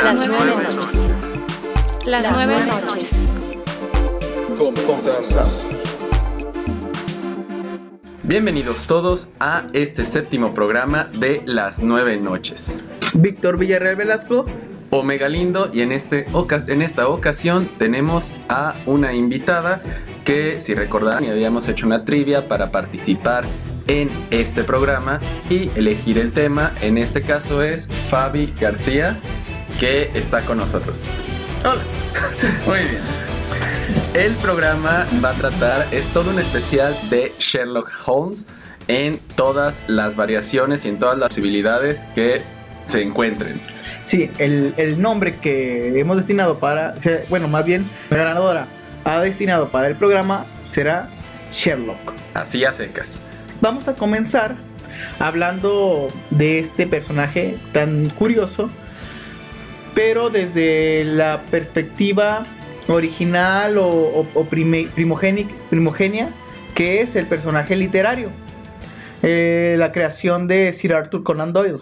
Las 9 noches. Las 9 noches. Comenzamos. Bienvenidos todos a este séptimo programa de Las 9 noches. Víctor Villarreal Velasco. Omega Lindo, y en esta ocasión tenemos a una invitada que, si recordarán, ya habíamos hecho una trivia para participar en este programa y elegir el tema. En este caso es Fabi García, que está con nosotros. Hola. Muy bien. El programa va a tratar, es todo un especial de Sherlock Holmes en todas las variaciones y en todas las posibilidades que se encuentren. Sí, el nombre que hemos destinado para, bueno, más bien la ganadora ha destinado para el programa será Sherlock. Así a secas. Vamos a comenzar hablando de este personaje tan curioso, pero desde la perspectiva original o primogenia, que es el personaje literario, la creación de Sir Arthur Conan Doyle.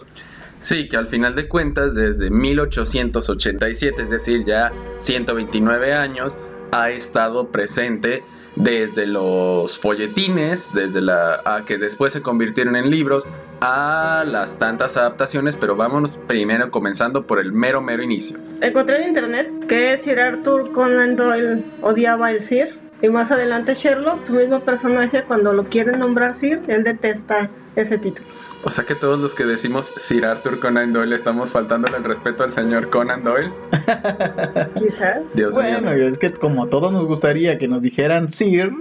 Sí, que al final de cuentas, desde 1887, es decir, ya 129 años, ha estado presente desde los folletines, a que después se convirtieron en libros, a las tantas adaptaciones, pero vámonos primero comenzando por el mero inicio. Encontré en internet que Sir Arthur Conan Doyle odiaba el Sir, y más adelante Sherlock, su mismo personaje, cuando lo quieren nombrar Sir, él detesta ese título. O sea que todos los que decimos Sir Arthur Conan Doyle estamos faltándole el respeto al señor Conan Doyle. Quizás. Dios bueno, mío. Es que como a todos nos gustaría que nos dijeran Sir,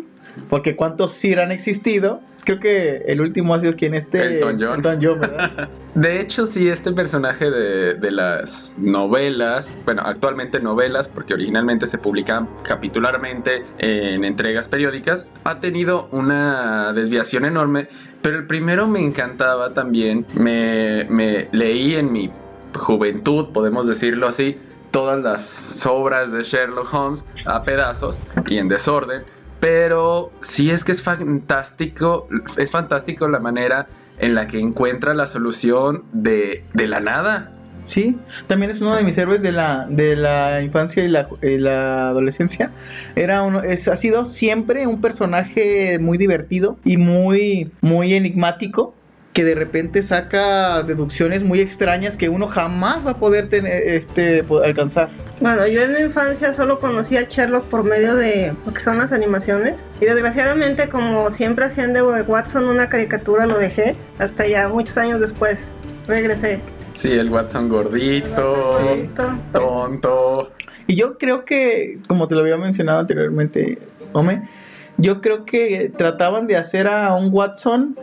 porque cuántos Sir han existido. Creo que el último ha sido Elton John. Elton John, ¿verdad? De hecho, sí, este personaje de las novelas, bueno, actualmente novelas, porque originalmente se publicaban capitularmente en entregas periódicas, ha tenido una desviación enorme, pero el primero me encantaba también. Me leí en mi juventud, podemos decirlo así, todas las obras de Sherlock Holmes a pedazos y en desorden. Pero sí es que es fantástico la manera en la que encuentra la solución de la nada. Sí, también es uno de mis héroes de la infancia y la adolescencia. Ha sido siempre un personaje muy divertido y muy enigmático, que de repente saca deducciones muy extrañas que uno jamás va a poder alcanzar. Bueno, yo en mi infancia solo conocí a Sherlock por medio de lo que son las animaciones, y desgraciadamente, como siempre hacían de Watson una caricatura, lo dejé hasta ya muchos años después regresé. Sí, el Watson gordito, tonto. Y yo creo que, como te lo había mencionado anteriormente, Ome, yo creo que trataban de hacer a un Watson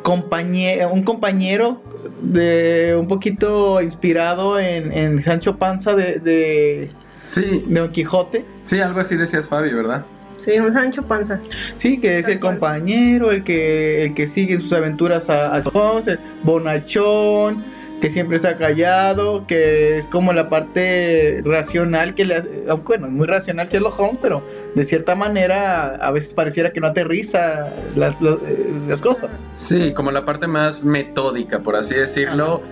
un compañero de un poquito inspirado en Sancho Panza de Don Quijote. Sí, algo así decías, Fabi, ¿verdad? Sí, un Sancho Panza. Sí, que es el compañero, el que sigue sus aventuras a Holmes, el bonachón, que siempre está callado, que es como la parte racional que le hace, bueno, muy racional Sherlock Holmes, pero de cierta manera a veces pareciera que no aterriza las cosas. Sí, como la parte más metódica, por así decirlo.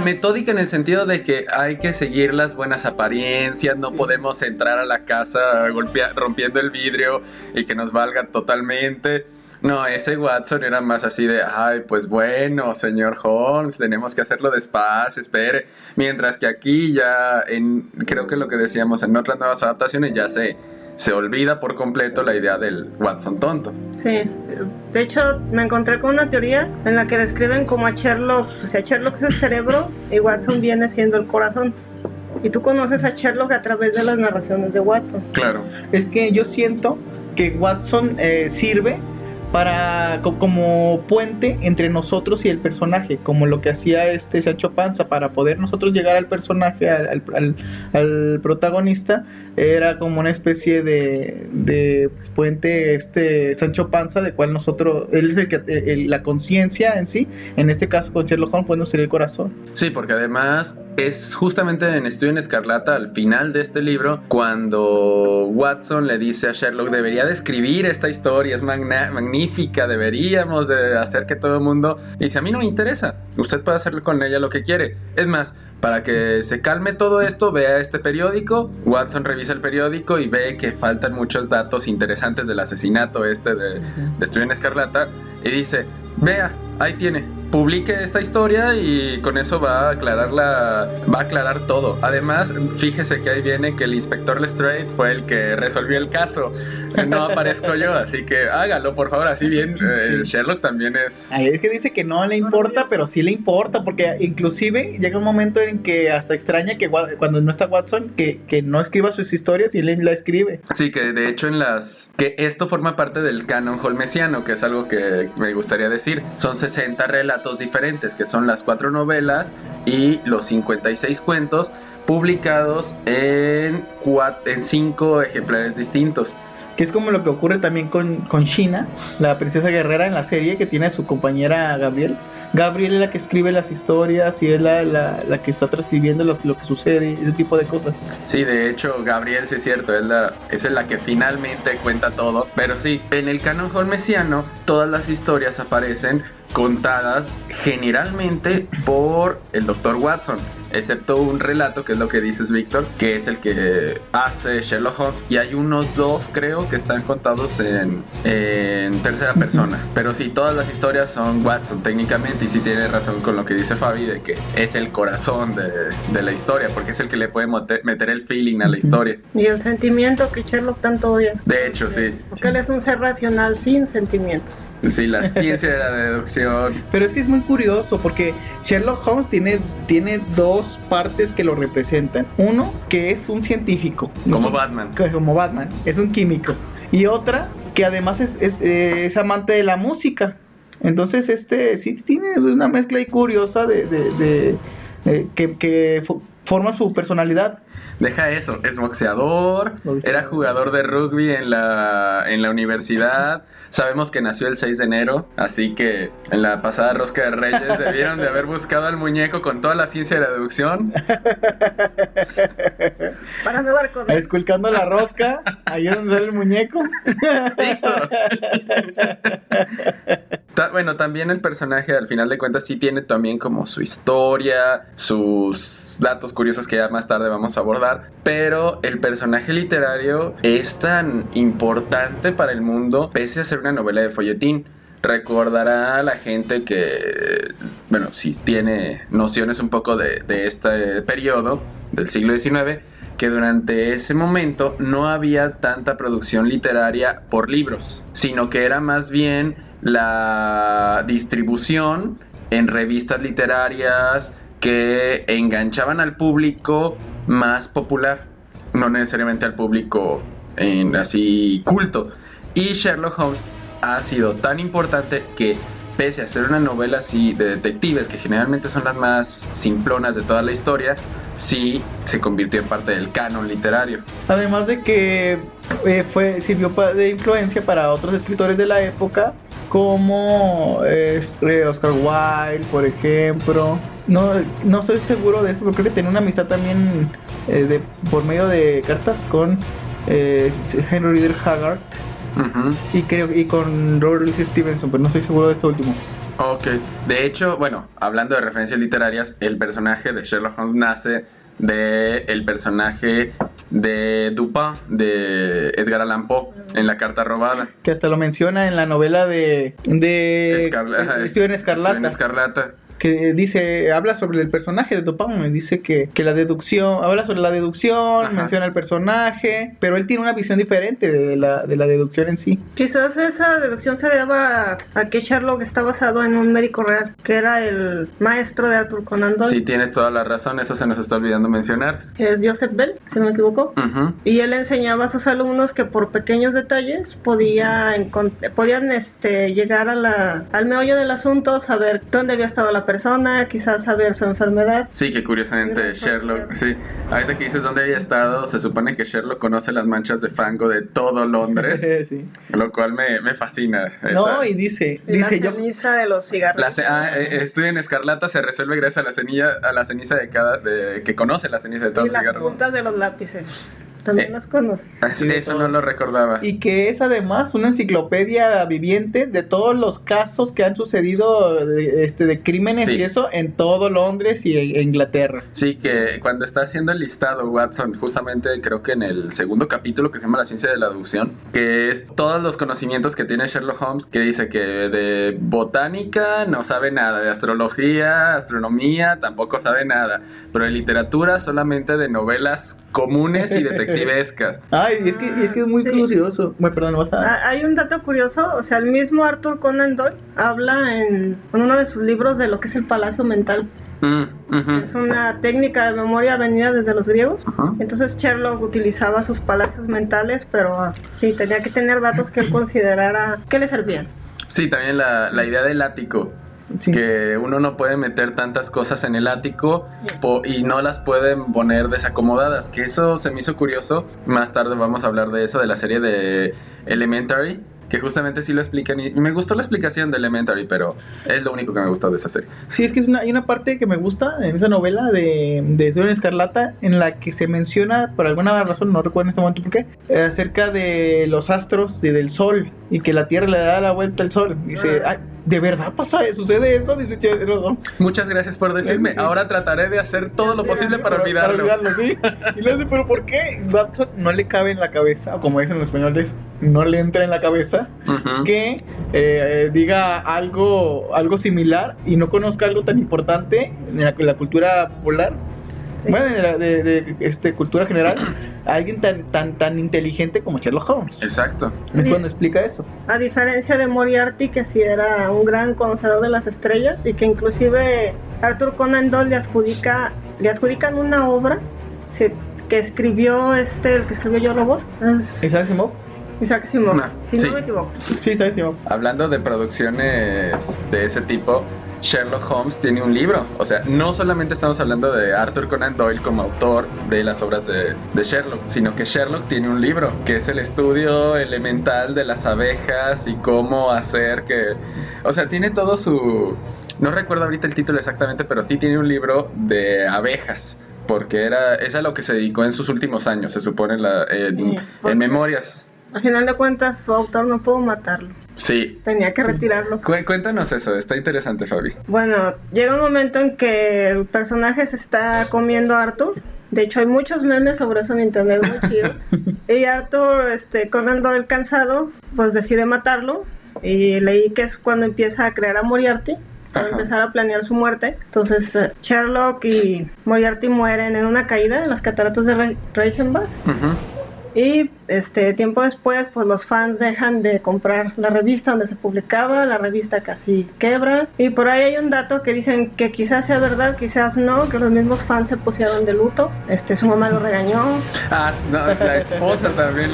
Metódica en el sentido de que hay que seguir las buenas apariencias, no podemos entrar a la casa rompiendo el vidrio y que nos valga totalmente. No, ese Watson era más así de, ay, pues bueno, señor Holmes, tenemos que hacerlo despacio, espere. Mientras que aquí ya, creo que lo que decíamos en otras nuevas adaptaciones, ya se olvida por completo la idea del Watson tonto. Sí, de hecho me encontré con una teoría en la que describen como a Sherlock, o sea, Sherlock es el cerebro y Watson viene siendo el corazón. Y tú conoces a Sherlock a través de las narraciones de Watson. Claro. Es que yo siento que Watson sirve como puente entre nosotros y el personaje, como lo que hacía Sancho Panza para poder nosotros llegar al personaje, al protagonista. Era como una especie de puente Sancho Panza, de cual él es el que la conciencia en sí. En este caso con Sherlock Holmes puede ser el corazón. Sí, porque además es justamente en Estudio en Escarlata, al final de este libro, cuando Watson le dice a Sherlock, debería de escribir esta historia, es magnífica, magnífica, deberíamos de hacer que todo el mundo... Y dice, a mí no me interesa, usted puede hacerlo con ella lo que quiere. Es más, para que se calme todo esto, vea este periódico. Watson revisa el periódico y ve que faltan muchos datos interesantes del asesinato de Estudio en Escarlata, y dice, vea, ahí tiene, publique esta historia y con eso va a aclarar todo. Además, fíjese que ahí viene que el inspector Lestrade fue el que resolvió el caso, no aparezco yo, así que hágalo por favor. Así bien, Sherlock también es... Ahí es que dice que no le importa, pero sí le importa, porque inclusive llega un momento en que hasta extraña que cuando no está Watson, que no escriba sus historias y él la escribe. Sí, que de hecho que esto forma parte del canon holmesiano, que es algo que me gustaría decir. Son 60 relatos diferentes, que son las 4 novelas y los 56 cuentos publicados en 5 ejemplares distintos. Que es como lo que ocurre también con Sheena, la princesa guerrera en la serie, que tiene a su compañera Gabriel. Gabriel es la que escribe las historias y es la que está transcribiendo lo que sucede, ese tipo de cosas. Sí, de hecho, Gabriel, sí es cierto, es la que finalmente cuenta todo. Pero sí, en el canon holmesiano, todas las historias aparecen contadas generalmente por el Dr. Watson, excepto un relato, que es lo que dices, Víctor, que es el que hace Sherlock Holmes, y hay unos 2, creo, que están contados en tercera persona. Pero sí, todas las historias son Watson técnicamente, y sí tiene razón con lo que dice Fabi, de que es el corazón de la historia, porque es el que le puede meter el feeling a la historia. Y el sentimiento que Sherlock tanto odia. De hecho, sí. Porque él es un ser racional sin sentimientos. Sí, la ciencia de la deducción. Pero es que es muy curioso, porque Sherlock Holmes tiene 2 partes que lo representan. Uno, que es un científico. Como Batman. Como Batman, es un químico. Y otra, que además es amante de la música. Entonces sí tiene una mezcla ahí curiosa que forma su personalidad. Deja eso, es boxeador, era jugador de rugby en la universidad. Sabemos que nació el 6 de enero, así que en la pasada Rosca de Reyes debieron de haber buscado al muñeco con toda la ciencia de la deducción. Para no dar con... Esculcando la rosca, ahí es donde sale el muñeco. Bueno, también el personaje, al final de cuentas, sí tiene también como su historia, sus datos curiosos que ya más tarde vamos a abordar, pero el personaje literario es tan importante para el mundo, pese a ser una novela de folletín. Recordará a la gente que, bueno, si tiene nociones un poco de este periodo del siglo XIX, que durante ese momento no había tanta producción literaria por libros, sino que era más bien la distribución en revistas literarias que enganchaban al público más popular, no necesariamente al público así culto. Y Sherlock Holmes ha sido tan importante que, pese a ser una novela así de detectives, que generalmente son las más simplonas de toda la historia, sí se convirtió en parte del canon literario. Además de que sirvió de influencia para otros escritores de la época, como Oscar Wilde, por ejemplo. No estoy seguro de eso, pero creo que tenía una amistad también por medio de cartas con Henry Rider Haggard. Uh-huh. Y con Robert Louis Stevenson, pero no estoy seguro de esto último. Ok, de hecho, bueno, hablando de referencias literarias, el personaje de Sherlock Holmes nace del personaje de Dupin, de Edgar Allan Poe, en La Carta Robada. Que hasta lo menciona en la novela de Estudio en Escarlata. Que habla sobre el personaje de Dupin, dice que la deducción, habla sobre la deducción, ajá, menciona el personaje, pero él tiene una visión diferente de la deducción en sí. Quizás esa deducción se deba a que Sherlock está basado en un médico real, que era el maestro de Arthur Conan Doyle. Sí, tienes toda la razón, eso se nos está olvidando mencionar. Que es Joseph Bell, si no me equivoco. Uh-huh. Y él enseñaba a sus alumnos que por pequeños detalles podían llegar al meollo del asunto, saber dónde había estado la persona, quizás saber su enfermedad. Sí, que curiosamente Sherlock, sí, ahorita que dices dónde había estado, se supone que Sherlock conoce las manchas de fango de todo Londres, sí, lo cual me fascina. No, y dice la ceniza de los cigarros. Estudio en Escarlata se resuelve gracias a la ceniza que conoce la ceniza de todos los cigarros. Y las puntas de los lápices. También las conoce. Eso no lo recordaba. Y que es además una enciclopedia viviente de todos los casos que han sucedido de crímenes Sí. y eso en todo Londres y Inglaterra. Sí, que cuando está haciendo el listado Watson, justamente creo que en el segundo capítulo que se llama La ciencia de la deducción, que es todos los conocimientos que tiene Sherlock Holmes, que dice que de botánica no sabe nada, de astrología, astronomía tampoco sabe nada, pero de literatura solamente de novelas comunes y detectivescas. Ay, es que es muy Sí. curioso. Perdón, vas a... Hay un dato curioso, o sea, el mismo Arthur Conan Doyle habla en uno de sus libros de lo que es el palacio mental. Ujú. Es una técnica de memoria venida desde los griegos. Ujú. Entonces Sherlock utilizaba sus palacios mentales, pero sí, tenía que tener datos que él considerara que le servían. Sí, también la idea del ático. Sí. Que uno no puede meter tantas cosas en el ático y no las pueden poner desacomodadas, que eso se me hizo curioso. Más tarde vamos a hablar de eso, de la serie de Elementary, que justamente sí lo explican y me gustó la explicación de Elementary, pero es lo único que me gustó de esa serie. Sí, es que hay una parte que me gusta en esa novela de Sueño Escarlata en la que se menciona, por alguna razón, no recuerdo en este momento por qué, acerca de los astros y del sol y que la Tierra le da la vuelta al sol. Dice, "Ay, ¿de verdad sucede eso?" Dice Sherlock Holmes. Muchas gracias por decirme, Sí. Ahora trataré de hacer todo lo posible para olvidarlo. Sí. Y le dice, ¿pero por qué? Watson no le cabe en la cabeza, o como dicen los españoles, no le entra en la cabeza Ujú. que diga algo similar y no conozca algo tan importante en la cultura popular. Sí. Bueno, de cultura general, alguien tan inteligente como Sherlock Holmes. Exacto. Es Sí. cuando explica eso. A diferencia de Moriarty, que sí era un gran conocedor de las estrellas y que inclusive Arthur Conan Doyle le adjudican una obra, sí, que escribió el que escribió Yo Robot, es ¿Isaac Asimov? Isaac Asimov, No, si sí. no me equivoco. Sí, Isaac Asimov. Hablando de producciones de ese tipo, Sherlock Holmes tiene un libro. O sea, no solamente estamos hablando de Arthur Conan Doyle como autor de las obras de Sherlock, sino que Sherlock tiene un libro, que es el estudio elemental de las abejas y cómo hacer que... O sea, tiene todo su... No recuerdo ahorita el título exactamente, pero sí tiene un libro de abejas. Porque es a lo que se dedicó en sus últimos años, se supone, Sí, porque- en Memorias. Al final de cuentas, su autor no pudo matarlo, Sí. tenía que retirarlo. Cuéntanos eso, está interesante, Fabi. Bueno, llega un momento en que el personaje se está comiendo a Arthur. De hecho, hay muchos memes sobre eso en internet muy chidos. Y Arthur, Conan Doyle cansado, pues decide matarlo. Y leí que es cuando empieza a crear a Moriarty, para Ajá. empezar a planear su muerte. Entonces, Sherlock y Moriarty mueren en una caída en las cataratas de Reichenbach. Ujú. Y tiempo después, pues los fans dejan de comprar la revista donde se publicaba, la revista casi quebra. Y por ahí hay un dato que dicen que quizás sea verdad, quizás no, que los mismos fans se pusieron de luto. Su mamá lo regañó. Ah, no, la esposa también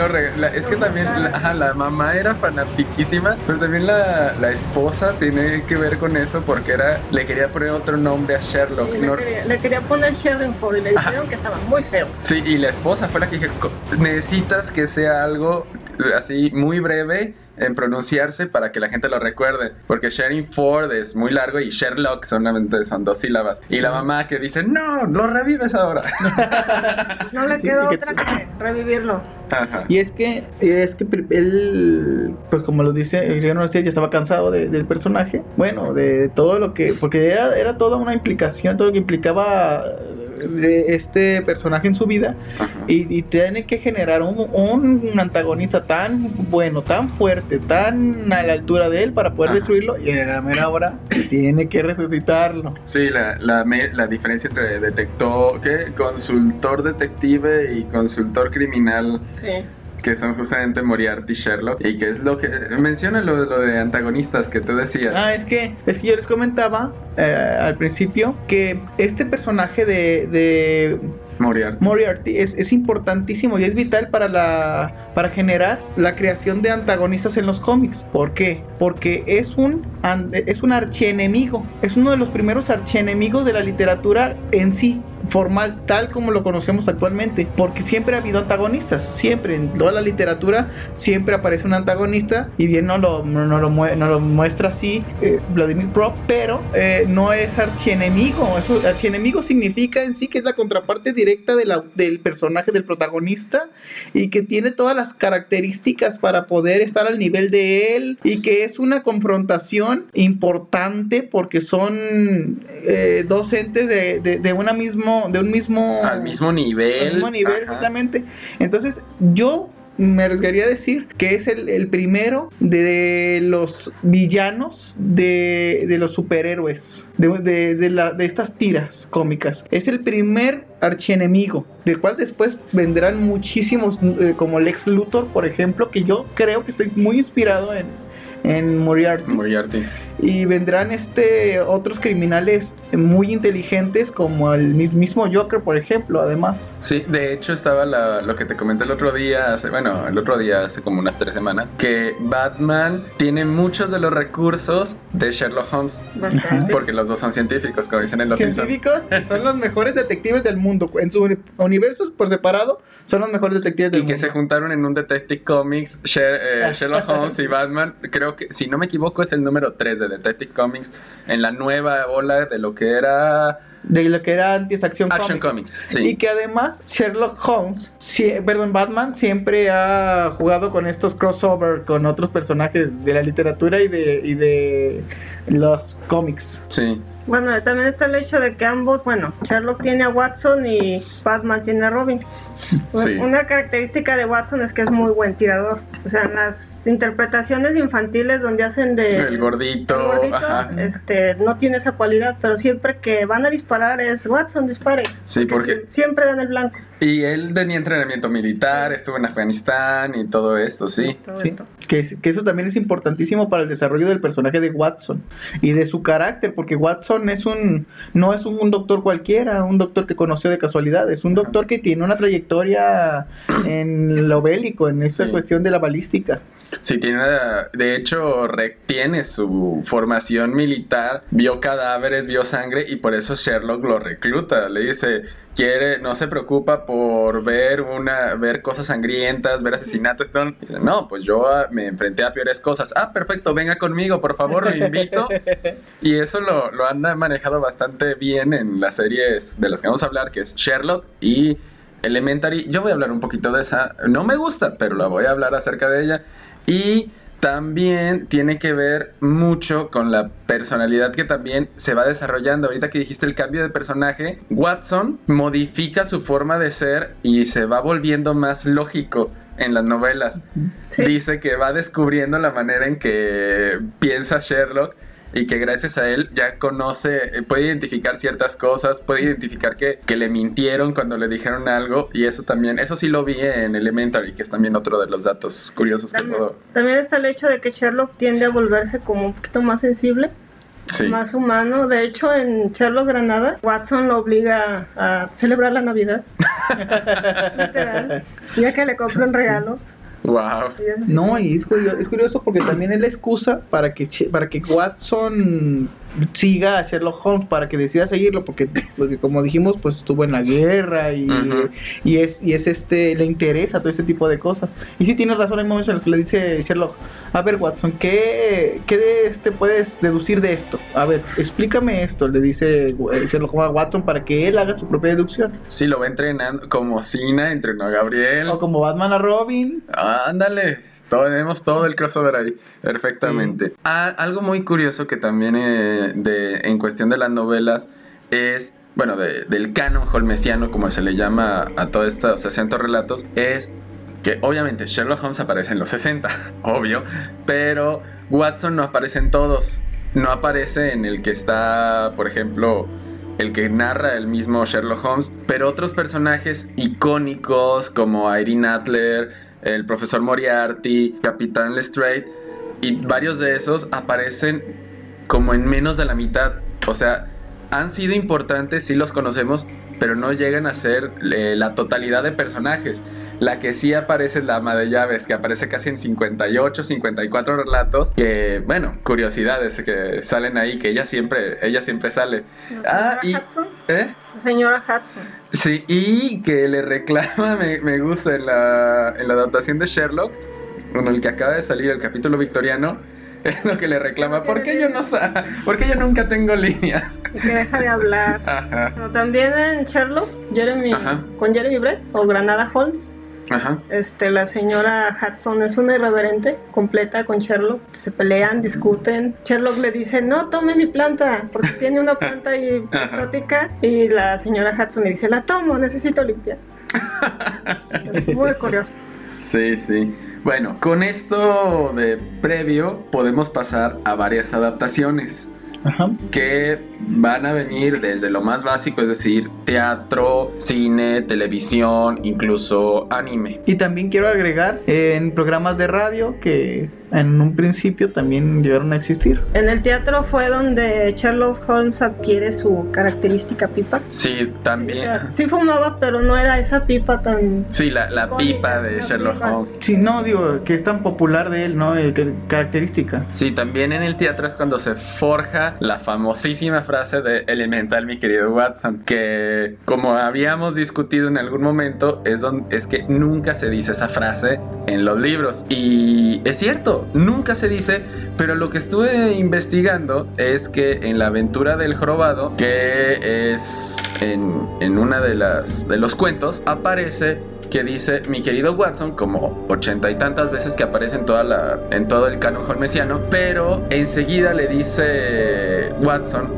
es que también la mamá era fanatiquísima, pero también la esposa tiene que ver con eso porque le quería poner otro nombre a Sherlock. Y No- le quería poner Sherringford y le dijeron que estaba muy feo. sí, y la esposa fue la que dije, necesitas que sea algo así muy breve en pronunciarse para que la gente lo recuerde, porque Sherringford es muy largo y Sherlock solamente son 2 sílabas. Y la mamá que dice, no, lo revives ahora. No le Sí, quedó que- otra que revivirlo. Ajá. Y es que él, pues como lo dice, ya estaba cansado del personaje. Bueno, de todo lo que, porque era toda una implicación, todo lo que implicaba de este personaje en su vida. Ajá. Y tiene que generar un antagonista tan bueno, tan fuerte, tan a la altura de él para poder Ajá. destruirlo. Y en la mera hora tiene que resucitarlo. Sí, la diferencia entre consultor detective y consultor criminal, Sí. que son justamente Moriarty y Sherlock, y que es lo que menciona lo de antagonistas que tú decías. Ah, es que yo les comentaba al principio que este personaje de Moriarty es importantísimo y es vital para generar la creación de antagonistas en los cómics. ¿Por qué? Porque es un archienemigo, es uno de los primeros archienemigos de la literatura en sí, formal, tal como lo conocemos actualmente, porque siempre ha habido antagonistas, siempre en toda la literatura siempre aparece un antagonista, y bien no lo muestra así Vladimir Prop, pero no es archienemigo. Archienemigo significa en sí que es la contraparte directa directa del personaje, del protagonista, y que tiene todas las características para poder estar al nivel de él, y que es una confrontación importante porque son dos entes de un mismo al mismo nivel. al mismo nivel, exactamente. Entonces, yo me arriesgaría a decir que es el primero de los villanos de los superhéroes, de estas tiras cómicas. Es el primer archienemigo, del cual después vendrán muchísimos, como Lex Luthor, por ejemplo, que yo creo que está muy inspirado en Moriarty. Y vendrán otros criminales muy inteligentes, como el mismo Joker, por ejemplo, además. Sí, de hecho estaba lo que te comenté el otro día, hace como unas 3 semanas, que Batman tiene muchos de los recursos de Sherlock Holmes. Bastante. Porque los dos son científicos, como dicen en Los Simpsons. Científicos, son los mejores detectives del mundo. En sus universos por separado, son los mejores detectives del mundo. Y que se juntaron en un Detective Comics, Sherlock Holmes y Batman. Creo que, si no me equivoco, es el número 3 de Detective Comics, en la nueva ola de lo que era anti-Action Comics. Sí. Y que además Sherlock Holmes, Batman siempre ha jugado con estos crossover con otros personajes de la literatura y de los cómics. Sí. Bueno, también está el hecho de que ambos, Sherlock tiene a Watson y Batman tiene a Robin. Sí. Una característica de Watson es que es muy buen tirador. O sea, en las interpretaciones infantiles donde hacen el gordito, ajá. No tiene esa cualidad, pero siempre que van a disparar es Watson, dispare. Sí, porque siempre dan el blanco. Y él tenía entrenamiento militar, estuvo en Afganistán y todo esto, sí. Que eso también es importantísimo para el desarrollo del personaje de Watson y de su carácter, porque Watson no es un doctor cualquiera, un doctor que conoció de casualidad, es un doctor que tiene una trayectoria en lo bélico, en esa cuestión de la balística. Sí, de hecho, tiene su formación militar, vio cadáveres, vio sangre, y por eso Sherlock lo recluta. Le dice, no se preocupa por ver cosas sangrientas, ver asesinatos. Dice, no, pues yo me enfrenté a peores cosas. Ah, perfecto, venga conmigo, por favor, lo invito. Y eso lo han manejado bastante bien en las series de las que vamos a hablar, que es Sherlock y Elementary. Yo voy a hablar un poquito de esa, no me gusta, pero la voy a hablar acerca de ella. Y también tiene que ver mucho con la personalidad que también se va desarrollando. Ahorita que dijiste el cambio de personaje, Watson modifica su forma de ser y se va volviendo más lógico en las novelas. Sí. Dice que va descubriendo la manera en que piensa Sherlock, y que gracias a él ya puede identificar ciertas cosas, puede identificar que le mintieron cuando le dijeron algo, y eso sí lo vi en Elementary, que es también otro de los datos curiosos que puedo... También está el hecho de que Sherlock tiende a volverse como un poquito más sensible, sí, más humano. De hecho, en Sherlock Granada, Watson lo obliga a celebrar la Navidad, literal, ya que le compra un regalo. Wow. No, y es curioso porque también es la excusa para que Watson siga a Sherlock Holmes, para que decida seguirlo, porque como dijimos, pues estuvo en la guerra y le interesa todo este tipo de cosas. Y sí tiene razón, hay momentos en los que le dice Sherlock, a ver, Watson, ¿qué puedes deducir de esto? A ver, explícame esto, le dice Sherlock a Watson, para que él haga su propia deducción. Sí, lo va entrenando, como Cena entrenó a Gabriel, o como Batman a Robin. Ándale. Tenemos todo el crossover ahí, perfectamente. Sí. Algo muy curioso que también en cuestión de las novelas es, del canon holmesiano, como se le llama a todos estos 60 relatos, es que obviamente Sherlock Holmes aparece en los 60, obvio, pero Watson no aparece en todos. No aparece en el que está, por ejemplo, el que narra el mismo Sherlock Holmes, pero otros personajes icónicos como Irene Adler, el profesor Moriarty, Capitán Lestrade, y varios de esos aparecen como en menos de la mitad. O sea, han sido importantes, sí los conocemos, pero no llegan a ser la totalidad de personajes. La que sí aparece es la ama de llaves, que aparece casi en 58, 54 relatos, que, curiosidades que salen ahí, que ella siempre sale. ¿La señora Hudson? Sí, y que le reclama, me gusta en la adaptación de Sherlock, el que acaba de salir, el capítulo victoriano, Es lo que le reclama. ¿Por qué yo nunca tengo líneas? Y que deja de hablar. Ajá. Pero también en Sherlock, con Jeremy Brett o Granada Holmes, Ajá. la señora Hudson es una irreverente completa con Sherlock. Se pelean, discuten. Sherlock le dice, no tome mi planta, porque tiene una planta ahí exótica. Y la señora Hudson le dice, la tomo, necesito limpiar. Es muy curioso. Sí, sí. Bueno, con esto de previo podemos pasar a varias adaptaciones. Ajá. Que van a venir desde lo más básico, es decir, teatro, cine, televisión, incluso anime. Y también quiero agregar en programas de radio que en un principio también llegaron a existir. En el teatro fue donde Sherlock Holmes adquiere su característica pipa. Sí, también. Sí, o sea, sí fumaba, pero no era esa pipa tan... Sí, la icónica, pipa de la Sherlock pipa. Holmes. Sí, no, digo, que es tan popular de él, ¿no? Característica. Sí, también en el teatro es cuando se forja la famosísima frase de Elemental, mi querido Watson, que como habíamos discutido en algún momento, es que nunca se dice esa frase en los libros. Y es cierto, nunca se dice, pero lo que estuve investigando es que en la aventura del jorobado, que es en una de los cuentos, aparece que dice mi querido Watson como 80 y tantas veces que aparece en todo el canon holmesiano, pero enseguida le dice Watson,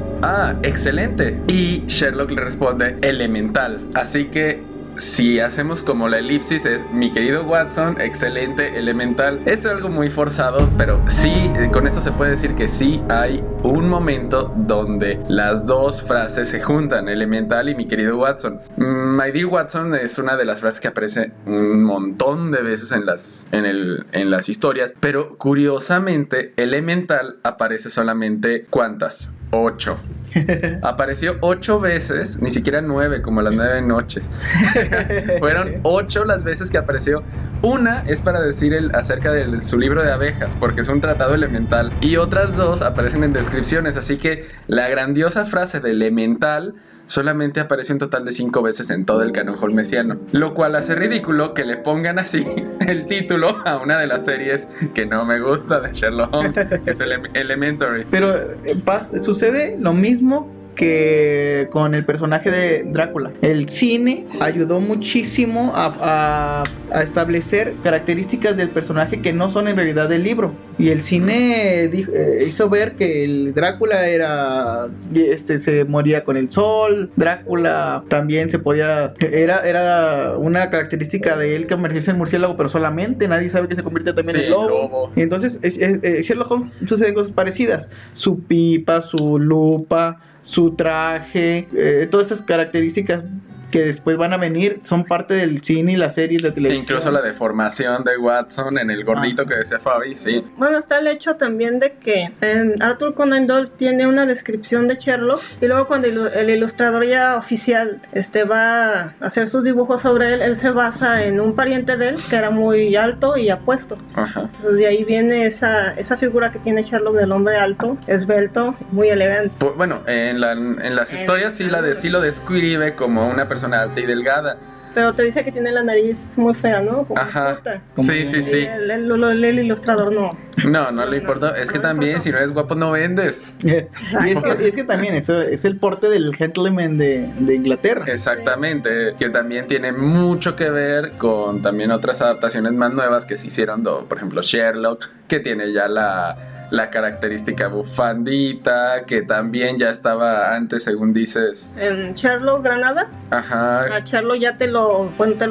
excelente, y Sherlock le responde elemental. Así que si hacemos como la elipsis es mi querido Watson, excelente, elemental. Es algo muy forzado, pero sí, con esto se puede decir que sí hay un momento donde las dos frases se juntan, elemental y mi querido Watson. My dear Watson es una de las frases que aparece un montón de veces en las historias, pero curiosamente elemental aparece solamente ¿cuántas? 8. Apareció 8 veces, ni siquiera 9 como las 9 noches. Fueron 8 las veces que apareció. Una es para decir acerca de su libro de abejas, porque es un tratado elemental, y otras 2 aparecen en descripciones, así que la grandiosa frase de elemental solamente aparece un total de 5 veces en todo el canon holmesiano, lo cual hace ridículo que le pongan así el título a una de las series que no me gusta de Sherlock Holmes, que es Elementary. Pero sucede lo mismo que con el personaje de Drácula. El cine ayudó muchísimo a establecer características del personaje que no son en realidad del libro. Y el cine hizo ver que el Drácula se moría con el sol. Drácula también era una característica de él convertirse en murciélago, pero solamente nadie sabe que se convierte también en lobo. Y entonces Sherlock Holmes suceden cosas parecidas. Su pipa, su lupa, su traje, todas estas características que después van a venir son parte del cine y las series de televisión. Incluso la deformación de Watson en el gordito que decía Fabi, sí. Bueno, está el hecho también de que Arthur Conan Doyle tiene una descripción de Sherlock, y luego cuando el ilustrador ya oficial va a hacer sus dibujos sobre él se basa en un pariente de él que era muy alto y apuesto. Ajá. Entonces de ahí viene esa figura que tiene Sherlock del hombre alto, esbelto, muy elegante. Bueno, en las historias sí lo describe como una persona alta y delgada. Pero te dice que tiene la nariz muy fea, ¿no? Como Ajá. puta. Sí. El ilustrador no. No le importa. Es que también, si no eres guapo, no vendes. Y es que también eso es el porte del gentleman de Inglaterra. Exactamente. Que también tiene mucho que ver con también otras adaptaciones más nuevas que se hicieron, por ejemplo, Sherlock, que tiene ya la característica bufandita, que también ya estaba antes, según dices. En Sherlock Granada, Ajá. a Sherlock ya te lo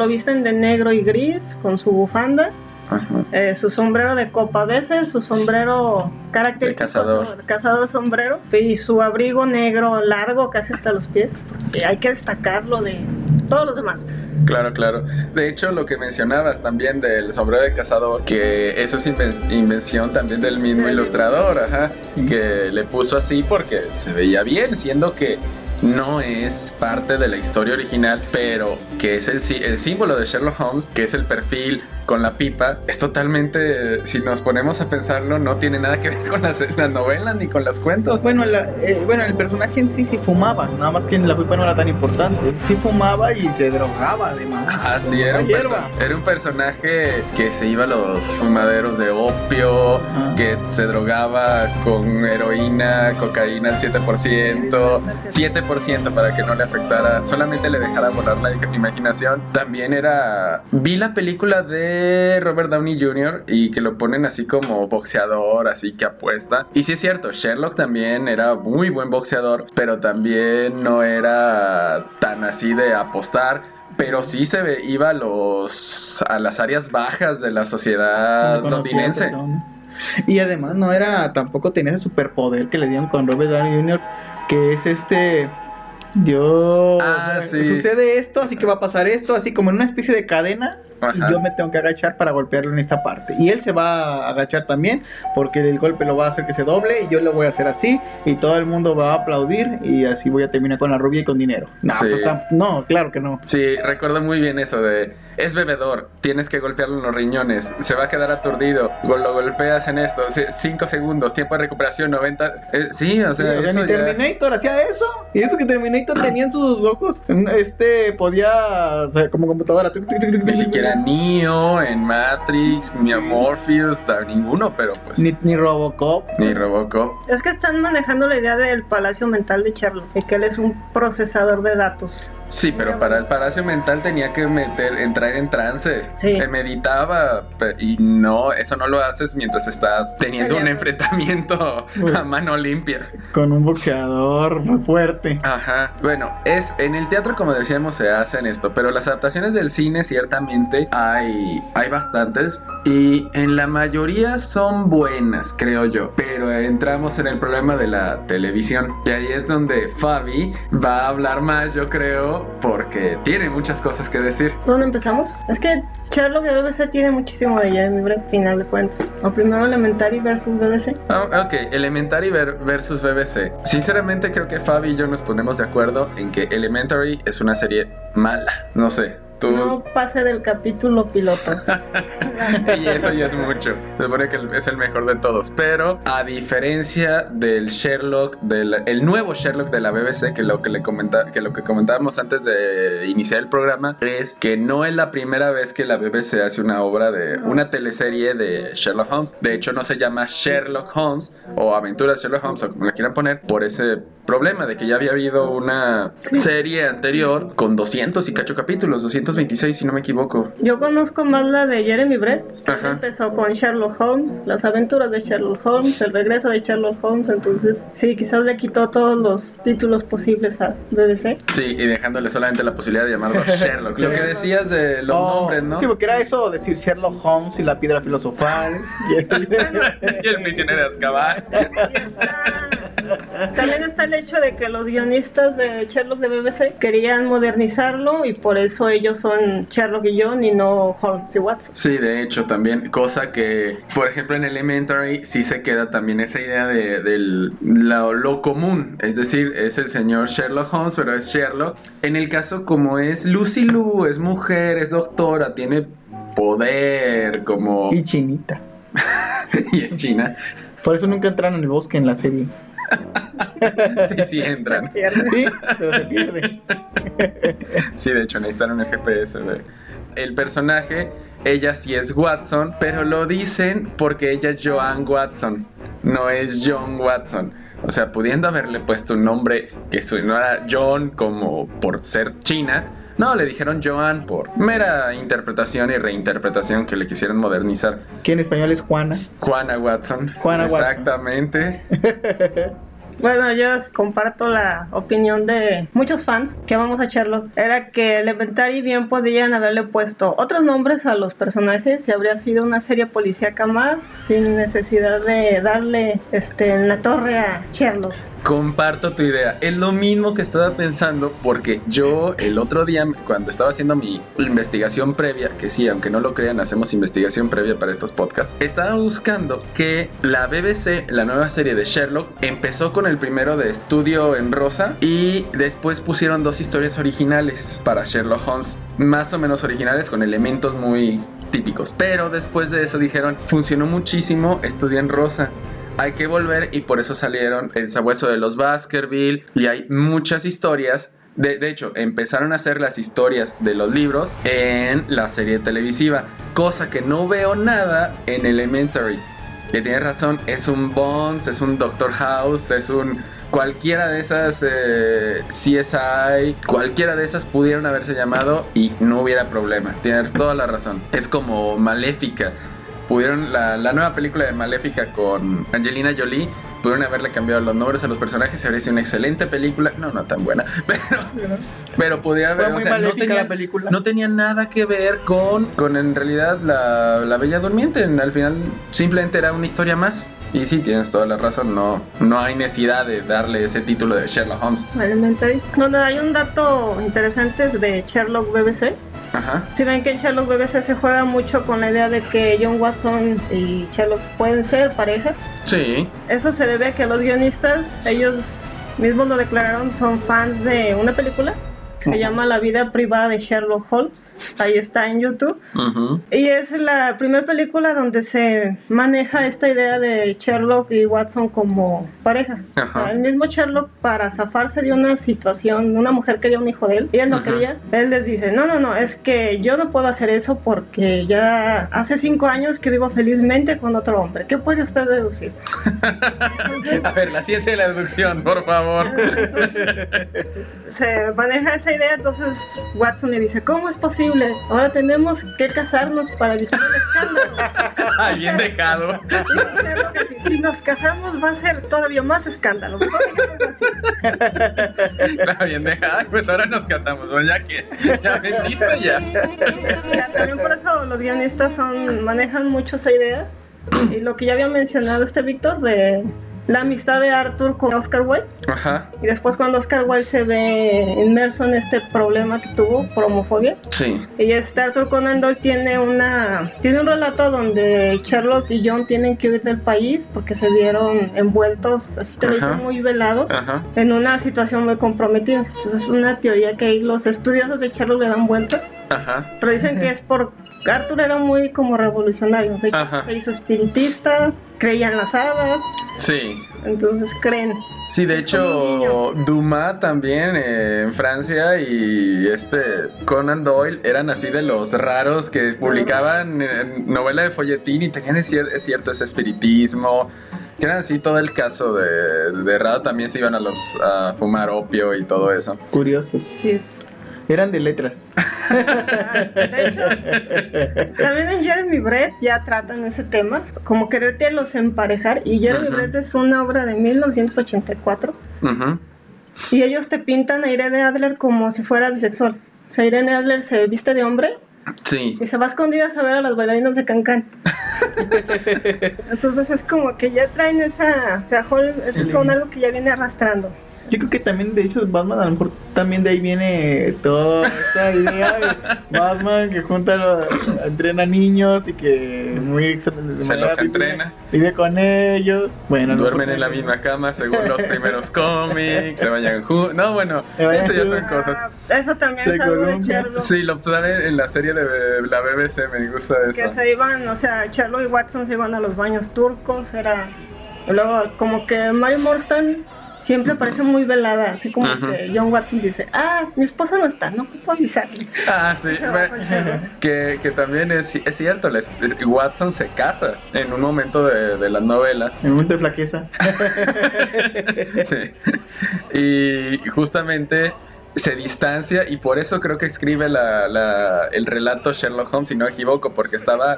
visten de negro y gris con su bufanda. Ajá. Su sombrero de copa a veces, su sombrero característico De cazador sombrero, y su abrigo negro largo casi hasta los pies, porque hay que destacarlo de todos los demás. Claro. De hecho, lo que mencionabas también del sombrero de cazador, que eso es invención también del mismo ilustrador, ajá, que le puso así porque se veía bien, siendo que no es parte de la historia original, pero que es el símbolo de Sherlock Holmes, que es el perfil con la pipa, es totalmente, si nos ponemos a pensarlo, no tiene nada que ver con las novelas ni con los cuentos. Bueno, el personaje en sí fumaba, nada más que en la pipa no era tan importante. Sí fumaba y se drogaba además. Así era un personaje que se iba a los fumaderos de opio, que se drogaba con heroína, cocaína al 7% para que no le afectara, solamente le dejara volar la imaginación. También vi la película de Robert Downey Jr. y que lo ponen así como boxeador, así que apuesta. Y sí es cierto, Sherlock también era muy buen boxeador, pero también no era tan así de apostar. Pero sí iba a las áreas bajas de la sociedad londinense. Y además tampoco tenía ese superpoder que le dieron con Robert Downey Jr., que es sucede esto, así que va a pasar esto, así como en una especie de cadena. Ajá. Y yo me tengo que agachar para golpearlo en esta parte. Y él se va a agachar también, porque el golpe lo va a hacer que se doble. Y yo lo voy a hacer así. Y todo el mundo va a aplaudir. Y así voy a terminar con la rubia y con dinero. No, claro que no. Sí, recuerdo muy bien eso de: es bebedor, tienes que golpearlo en los riñones, se va a quedar aturdido, lo golpeas en esto, 5 segundos, tiempo de recuperación 90. Sí, o sea, eso ni Terminator hacía eso. Y eso que Terminator tenía en sus ojos, podía, o sea, como computadora. Ni siquiera Neo en Matrix, ni a Morpheus, ninguno, pero pues ni Robocop. Es que están manejando la idea del palacio mental de Sherlock, y que él es un procesador de datos. Sí, pero para el palacio mental tenía que entrar en trance. Sí. Meditaba, y no, eso no lo haces mientras estás teniendo un enfrentamiento a mano limpia con un boxeador muy fuerte. Ajá. Bueno, en el teatro, como decíamos, se hacen esto, pero las adaptaciones del cine ciertamente hay bastantes, y en la mayoría son buenas, creo yo, pero entramos en el problema de la televisión, y ahí es donde Fabi va a hablar más, yo creo, porque tiene muchas cosas que decir. ¿Dónde empezamos? Es que Sherlock de BBC tiene muchísimo de Jeremy Brett, final de cuentas. O primero Elementary versus BBC. Ok, Elementary versus BBC. Sinceramente creo que Fabi y yo nos ponemos de acuerdo en que Elementary es una serie mala. No sé. No pase del capítulo piloto. Y eso ya es mucho. Se supone que es el mejor de todos. Pero a diferencia del Sherlock, el nuevo Sherlock de la BBC, que lo que comentábamos antes de iniciar el programa, es que no es la primera vez que la BBC hace una teleserie de Sherlock Holmes. De hecho, no se llama Sherlock Holmes o Aventuras de Sherlock Holmes, o como la quieran poner, por ese problema de que ya había habido una serie anterior con 200 y cacho capítulos, 226 si no me equivoco. Yo conozco más la de Jeremy Brett. Empezó con Sherlock Holmes, las aventuras de Sherlock Holmes, el regreso de Sherlock Holmes. Entonces sí, quizás le quitó todos los títulos posibles a BBC. Sí, y dejándole solamente la posibilidad de llamarlo Sherlock. Lo que decías de los nombres, ¿no? Sí, porque era eso, decir Sherlock Holmes y la piedra filosofal y el prisionero de Azkaban. También está el hecho de que los guionistas de Sherlock de BBC querían modernizarlo, y por eso ellos son Sherlock y John y no Holmes y Watson. Sí, de hecho también, cosa que, por ejemplo, en Elementary sí se queda también esa idea de lo común, es decir, es el señor Sherlock Holmes, pero es Sherlock. En el caso, como es Lucy Liu, es mujer, es doctora, tiene poder, como... Y chinita. Y es china. Por eso nunca entraron en el bosque en la serie. Sí entran. Sí, pero se pierde. Sí, de hecho necesitaron el GPS. El personaje, ella sí es Watson, pero lo dicen porque ella es Joan Watson, no es John Watson. O sea, pudiendo haberle puesto un nombre que sonara John como por ser china, no, le dijeron Joan por mera interpretación y reinterpretación que le quisieron modernizar. Que en español es Juana. Juana Watson. Exactamente. Bueno, yo comparto la opinión de muchos fans que amamos a Sherlock. Era que Elementary bien podrían haberle puesto otros nombres a los personajes y habría sido una serie policíaca más, sin necesidad de darle en la torre a Sherlock. Comparto tu idea. Es lo mismo que estaba pensando, porque yo el otro día, cuando estaba haciendo mi investigación previa, que sí, aunque no lo crean, hacemos investigación previa para estos podcasts, estaba buscando que la BBC, la nueva serie de Sherlock, empezó con el primero de Estudio en Rosa y después pusieron 2 historias originales para Sherlock Holmes, más o menos originales, con elementos muy típicos. Pero después de eso dijeron, funcionó muchísimo Estudio en Rosa, hay que volver, y por eso salieron El Sabueso de los Baskerville, y hay muchas historias. De hecho, empezaron a hacer las historias de los libros en la serie televisiva, cosa que no veo nada en Elementary. Que tienes razón, es un Bones, es un Doctor House, es un... Cualquiera de esas CSI, cualquiera de esas pudieron haberse llamado y no hubiera problema. Tienes toda la razón. Es como Maléfica. Pudieron, la nueva película de Maléfica con Angelina Jolie, pudieron haberle cambiado los nombres a los personajes, se habría sido una excelente película. No tan buena, pero podría haber, Fue muy maléfica la película. No tenía nada que ver con en realidad la Bella Durmiente. Al final simplemente era una historia más. Y sí, tienes toda la razón, no hay necesidad de darle ese título de Sherlock Holmes. Elementary. Donde hay un dato interesante de Sherlock BBC. Ajá. Si ven que en Sherlock BBC se juega mucho con la idea de que John Watson y Sherlock pueden ser pareja. Sí. Eso se debe a que los guionistas, ellos mismos lo declararon, son fans de una película que se llama La vida privada de Sherlock Holmes. Ahí está en YouTube. Uh-huh. Y es la primera película donde se maneja esta idea de Sherlock y Watson como pareja. O sea, el mismo Sherlock, para zafarse de una situación, una mujer quería un hijo de él y él no quería, él les dice, no, es que yo no puedo hacer eso porque ya hace 5 años que vivo felizmente con otro hombre. ¿Qué puede usted deducir? Entonces, a ver, la ciencia de la deducción, por favor. Se maneja esa idea, entonces Watson le dice, ¿cómo es posible? Ahora tenemos que casarnos para evitar el escándalo. Bien dejado. Si nos casamos va a ser todavía más escándalo. Bien dejado, pues ahora nos casamos, o ya que ya bendito ya. También por eso los guionistas manejan mucho esa idea. Y lo que ya había mencionado Víctor de la amistad de Arthur con Oscar Wilde. Ajá. Y después cuando Oscar Wilde se ve inmerso en este problema que tuvo por homofobia. Sí. Y Arthur Conan Doyle tiene un relato donde Sherlock y John tienen que huir del país porque se vieron envueltos, así te lo dice muy velado, en una situación muy comprometida. Entonces es una teoría que los estudiosos de Sherlock le dan vueltas. Pero dicen que es por... Arthur era muy como revolucionario, de hecho, se hizo espiritista, creía en las hadas. Sí. Entonces creen. Sí, de hecho, Dumas también en Francia y Conan Doyle eran así de los raros que publicaban novela de folletín y tenían, es cierto, ese espiritismo. Que eran así todo el caso de raro, también se iban a fumar opio y todo eso. Curiosos. Sí es. Eran de letras. De hecho, también en Jeremy Brett ya tratan ese tema, como quererte los emparejar. Y Jeremy Brett es una obra de 1984. Y ellos te pintan a Irene Adler como si fuera bisexual. O sea, Irene Adler se viste de hombre. Sí. Y se va a escondidas a ver a las bailarinas de Cancán. Entonces es como que ya traen esa... O sea, es como algo que ya viene arrastrando. Yo creo que también, de hecho, Batman, a lo mejor también de ahí viene toda esta idea de Batman que entrena niños y que se los entrena, vive con ellos. Bueno, duermen en la misma cama según los primeros cómics, se vayan juntos. No, bueno, eso ya son cosas. Eso también es algo de Sherlock. Sí, lo sabe en la serie de la BBC, me gusta eso. Que se iban, o sea, Sherlock y Watson se iban a los baños turcos, luego como que Mary Morstan siempre parece muy velada, así como que John Watson dice, mi esposa no está, no puedo avisarle. Sí, que también es cierto, Watson se casa en un momento de las novelas. En un momento de flaqueza. Sí. Y justamente se distancia y por eso creo que escribe el relato Sherlock Holmes, si no me equivoco, porque estaba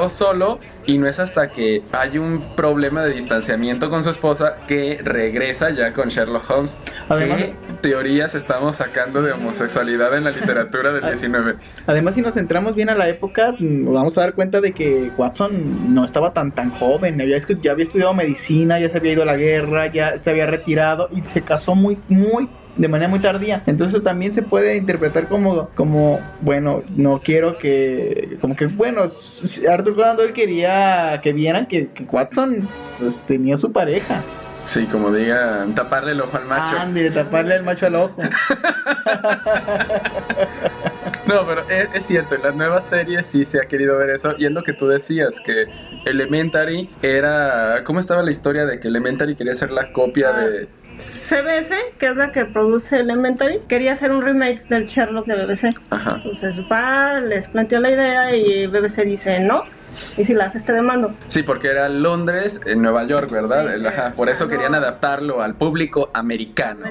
solo y no es hasta que hay un problema de distanciamiento con su esposa que regresa ya con Sherlock Holmes. Además, ¿qué teorías estamos sacando de homosexualidad en la literatura del 19? Además, si nos centramos bien a la época, nos vamos a dar cuenta de que Watson no estaba tan joven, ya había estudiado medicina, ya se había ido a la guerra, ya se había retirado y se casó de manera muy tardía. Entonces también se puede interpretar como bueno, no quiero que, como que bueno, Arthur Conan Doyle quería que vieran que Watson pues tenía su pareja. Sí, como digan, taparle el ojo al macho. Taparle el macho al ojo. No, pero es cierto, en las nuevas series sí se ha querido ver eso, y es lo que tú decías, que Elementary era... ¿Cómo estaba la historia de que Elementary quería ser la copia de... CBS, que es la que produce Elementary, quería hacer un remake del Sherlock de BBC. Ajá. Entonces les planteó la idea y BBC dice no, y si la haces te demando. Sí, porque era Londres, en Nueva York, ¿verdad? Sí, Ajá, por eso querían adaptarlo al público americano.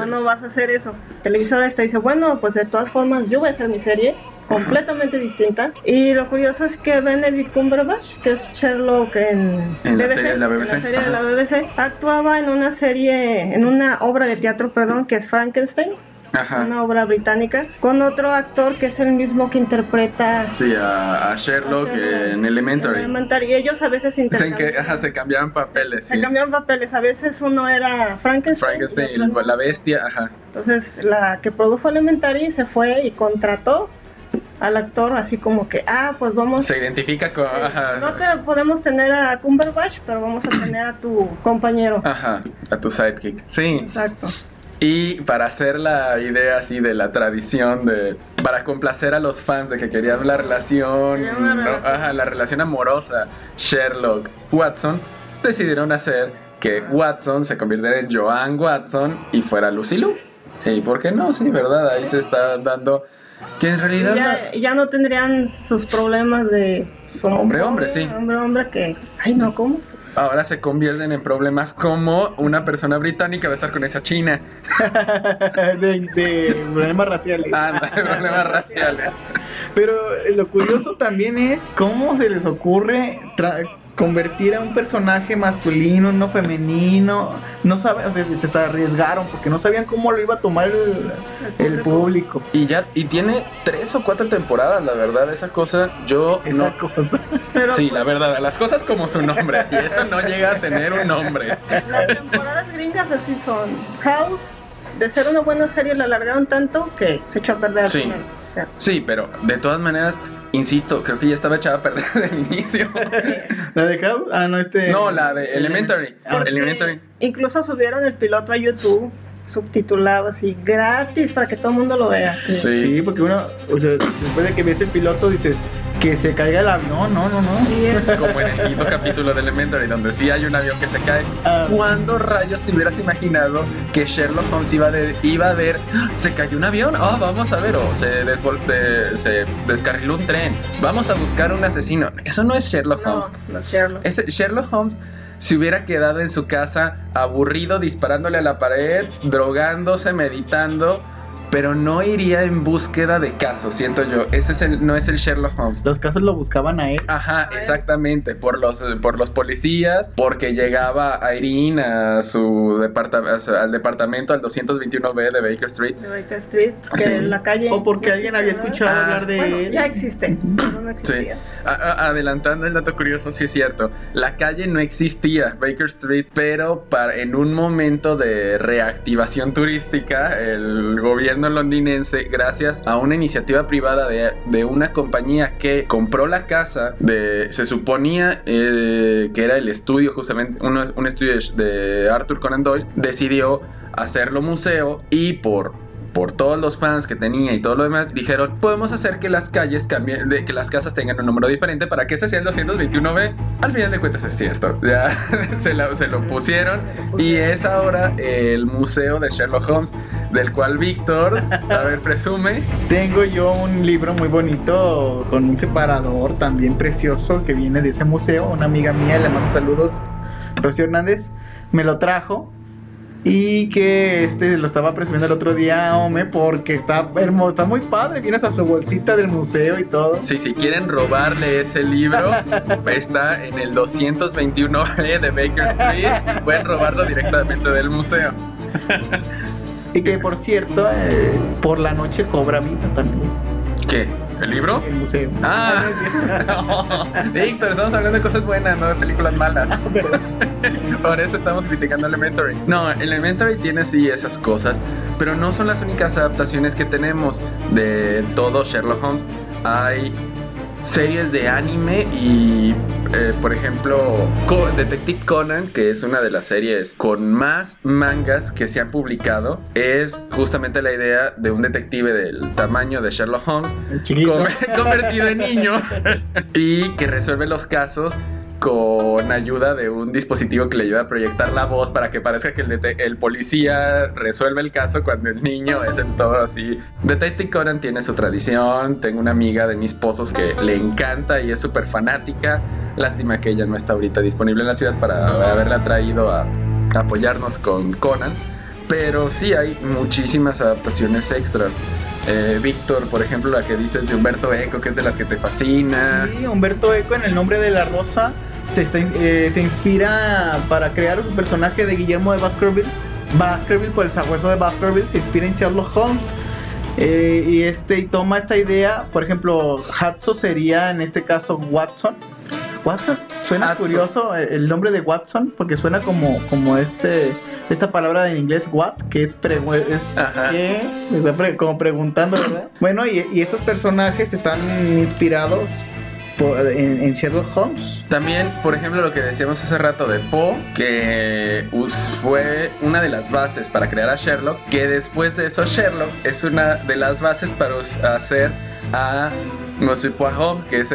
No vas a hacer eso. La televisora dice, bueno, pues de todas formas yo voy a hacer mi serie completamente distinta. Y lo curioso es que Benedict Cumberbatch, que es Sherlock en la BBC, serie de la BBC, en la serie de la BBC, actuaba en una obra de teatro, que es Frankenstein. Ajá. Una obra británica, con otro actor que es el mismo que interpreta a Sherlock en Elementary. Y ellos a veces se cambiaban papeles. Se cambiaban papeles, a veces uno era Frankenstein y la bestia, ajá. Entonces la que produjo Elementary se fue y contrató al actor, así como que, pues vamos... Se identifica con... Sí, ajá. No te podemos tener a Cumberbatch, pero vamos a tener a tu compañero. Ajá, a tu sidekick. Sí. Exacto. Y para hacer la idea así de la tradición para complacer a los fans de que querían la relación, la relación amorosa Sherlock-Watson, decidieron hacer que Watson se convirtiera en Joan Watson y fuera Lucy Liu. Sí, ¿por qué no? Sí, ¿verdad? Ahí se está dando que en realidad... Ya no tendrían sus problemas de... Hombre, sí. Hombre, que... Ay, no, ¿cómo? Ahora se convierten en problemas como una persona británica va a estar con esa china. de problemas raciales. De problemas raciales. Pero lo curioso también es cómo se les ocurre convertir a un personaje masculino, no femenino. No saben, se arriesgaron porque no sabían cómo lo iba a tomar el público. Y tiene 3 o 4 temporadas, la verdad, esa cosa. Pero sí, pues, la verdad, las cosas como su nombre. Y eso no llega a tener un nombre. Las temporadas gringas así son. House, de ser una buena serie, la alargaron tanto que se echó a perder al final. Sí, pero de todas maneras, insisto, creo que ya estaba echada a perder desde el inicio. ¿La de House? No, la de Elementary. Elementary. Incluso subieron el piloto a YouTube, subtitulado así, gratis, para que todo el mundo lo vea. Sí, porque uno, después de que ves el piloto dices, que se caiga el avión, no. Como en el quinto capítulo de Elementary, donde sí hay un avión que se cae. ¿Cuándo rayos te hubieras imaginado que Sherlock Holmes iba a ver, se cayó un avión? Vamos a ver, o se descarriló un tren, vamos a buscar un asesino. Eso no es Sherlock Holmes. No es Sherlock. Sherlock Holmes se hubiera quedado en su casa aburrido, disparándole a la pared, drogándose, meditando, pero no iría en búsqueda de casos, siento yo. No es el Sherlock Holmes. Los casos lo buscaban a él. Ajá, exactamente, por los policías, porque llegaba Irene al departamento, al 221B de Baker Street. De Baker Street, que en la calle... O porque alguien había escuchado hablar de él. Ya existe, pero no existía. Sí. Adelantando el dato curioso, sí es cierto. La calle no existía, Baker Street, pero en un momento de reactivación turística, el gobierno londinense, gracias a una iniciativa privada de una compañía que compró la casa se suponía que era el estudio, justamente un estudio de Arthur Conan Doyle, decidió hacerlo museo, y por todos los fans que tenía y todo lo demás, dijeron, podemos hacer que las calles cambien, que las casas tengan un número diferente para que este sea el 221B. Al final de cuentas es cierto, ya se lo pusieron, y es ahora el museo de Sherlock Holmes, del cual Víctor, presume. Tengo yo un libro muy bonito con un separador también precioso que viene de ese museo. Una amiga mía, le mando saludos, Rocío Hernández, me lo trajo. y que lo estaba presumiendo el otro día, hombre, porque está hermoso, está muy padre, viene hasta su bolsita del museo y todo. Sí, si quieren robarle ese libro, está en el 221B de Baker Street, pueden robarlo directamente del museo. Y que por cierto, por la noche cobra vida también. ¿Qué? ¿El libro? El museo. Ah, Víctor, estamos hablando de cosas buenas, no de películas malas. Por eso estamos criticando Elementary. No, Elementary tiene sí esas cosas, pero no son las únicas adaptaciones que tenemos de todo Sherlock Holmes. Hay series de anime y, por ejemplo, Detective Conan, que es una de las series con más mangas que se han publicado, es justamente la idea de un detective del tamaño de Sherlock Holmes, convertido en niño, y que resuelve los casos con ayuda de un dispositivo que le ayuda a proyectar la voz para que parezca que el policía resuelve el caso cuando el niño es en todo así. Detective Conan tiene su tradición. Tengo una amiga de mis pozos que le encanta y es súper fanática. Lástima que ella no está ahorita disponible en la ciudad para haberla traído a apoyarnos con Conan. Pero sí hay muchísimas adaptaciones extras. Víctor, por ejemplo, la que dices de Humberto Eco, que es de las que te fascina. Sí, Humberto Eco en El nombre de la rosa se inspira para crear su personaje de Guillermo de Baskerville. Baskerville, por el sabueso de Baskerville, se inspira en Sherlock Holmes. Y toma esta idea, por ejemplo, Hudson sería en este caso Watson. Watson, suena Hudson. Curioso el nombre de Watson, porque suena como esta palabra en inglés what, que es ¿qué? Como preguntando, ¿verdad? Bueno, y estos personajes están inspirados en Sherlock Holmes. También, por ejemplo, lo que decíamos hace rato de Poe, que fue una de las bases para crear a Sherlock, que después de eso Sherlock es una de las bases para hacer a Monsieur Poirot, que es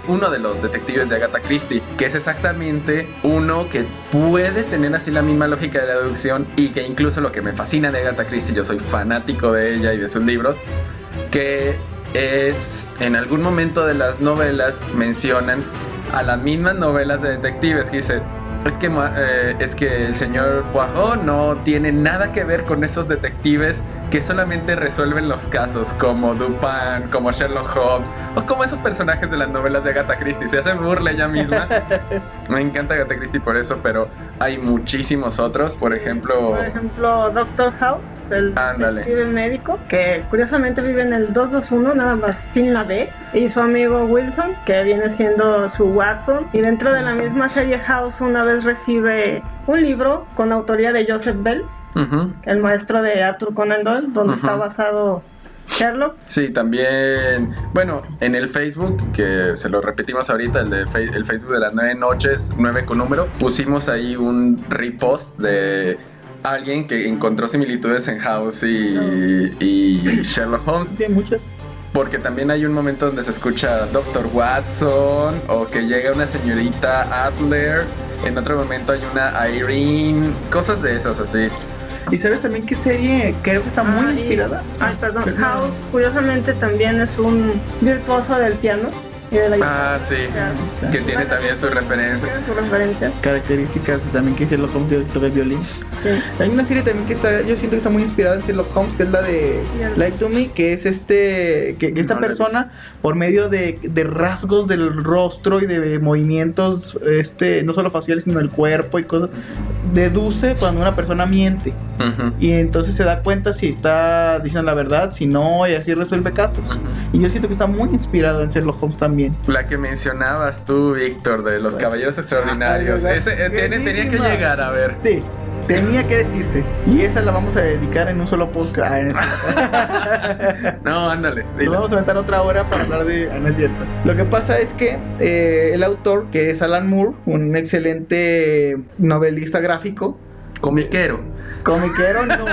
uno de los detectives de Agatha Christie, que es exactamente uno que puede tener así la misma lógica de la deducción, y que incluso lo que me fascina de Agatha Christie, yo soy fanático de ella y de sus libros, que es en algún momento de las novelas mencionan a las mismas novelas de detectives, que dice es que el señor Poirot no tiene nada que ver con esos detectives que solamente resuelven los casos, como Dupin, como Sherlock Holmes, o como esos personajes de las novelas de Agatha Christie. Se hace burla ella misma. Me encanta Agatha Christie por eso, pero hay muchísimos otros. Por ejemplo, Doctor House, el detective médico, que curiosamente vive en el 221, nada más sin la B, y su amigo Wilson, que viene siendo su Watson. Y dentro de la misma serie, House una vez recibe un libro con autoría de Joseph Bell, el maestro de Arthur Conan Doyle, donde está basado Sherlock. Sí, también, bueno, en el Facebook, que se lo repetimos ahorita, el Facebook de las 9 noches, 9 con número, pusimos ahí un repost de alguien que encontró similitudes en House y Sherlock Holmes. Tiene muchas. Porque también hay un momento donde se escucha Dr. Watson, o que llega una señorita Adler. En otro momento hay una Irene, cosas de esas así. ¿Y sabes también qué serie creo que está muy inspirada? House, curiosamente, también es un virtuoso del piano y de la guitarra. Sí, que tiene también su referencia. Características también que Sherlock Holmes toca el violín. Sí. Hay una serie también que yo siento que está muy inspirada en Sherlock Holmes, que es la de Lie to Me, que es que esta persona, por medio de rasgos del rostro y de movimientos, no solo faciales, sino del cuerpo y cosas, deduce cuando una persona miente. Y entonces se da cuenta si está diciendo la verdad, si no, y así resuelve casos. Y yo siento que está muy inspirado en Sherlock Holmes también. La que mencionabas tú, Víctor, de los Caballeros Extraordinarios. Tenía que llegar, a ver. Sí, tenía que decirse. Y esa la vamos a dedicar en un solo podcast. No, ándale. Nos vamos a meter otra hora para hablar de... no es cierto. Lo que pasa es que el autor, que es Alan Moore, un excelente novelista gráfico, comiquero no,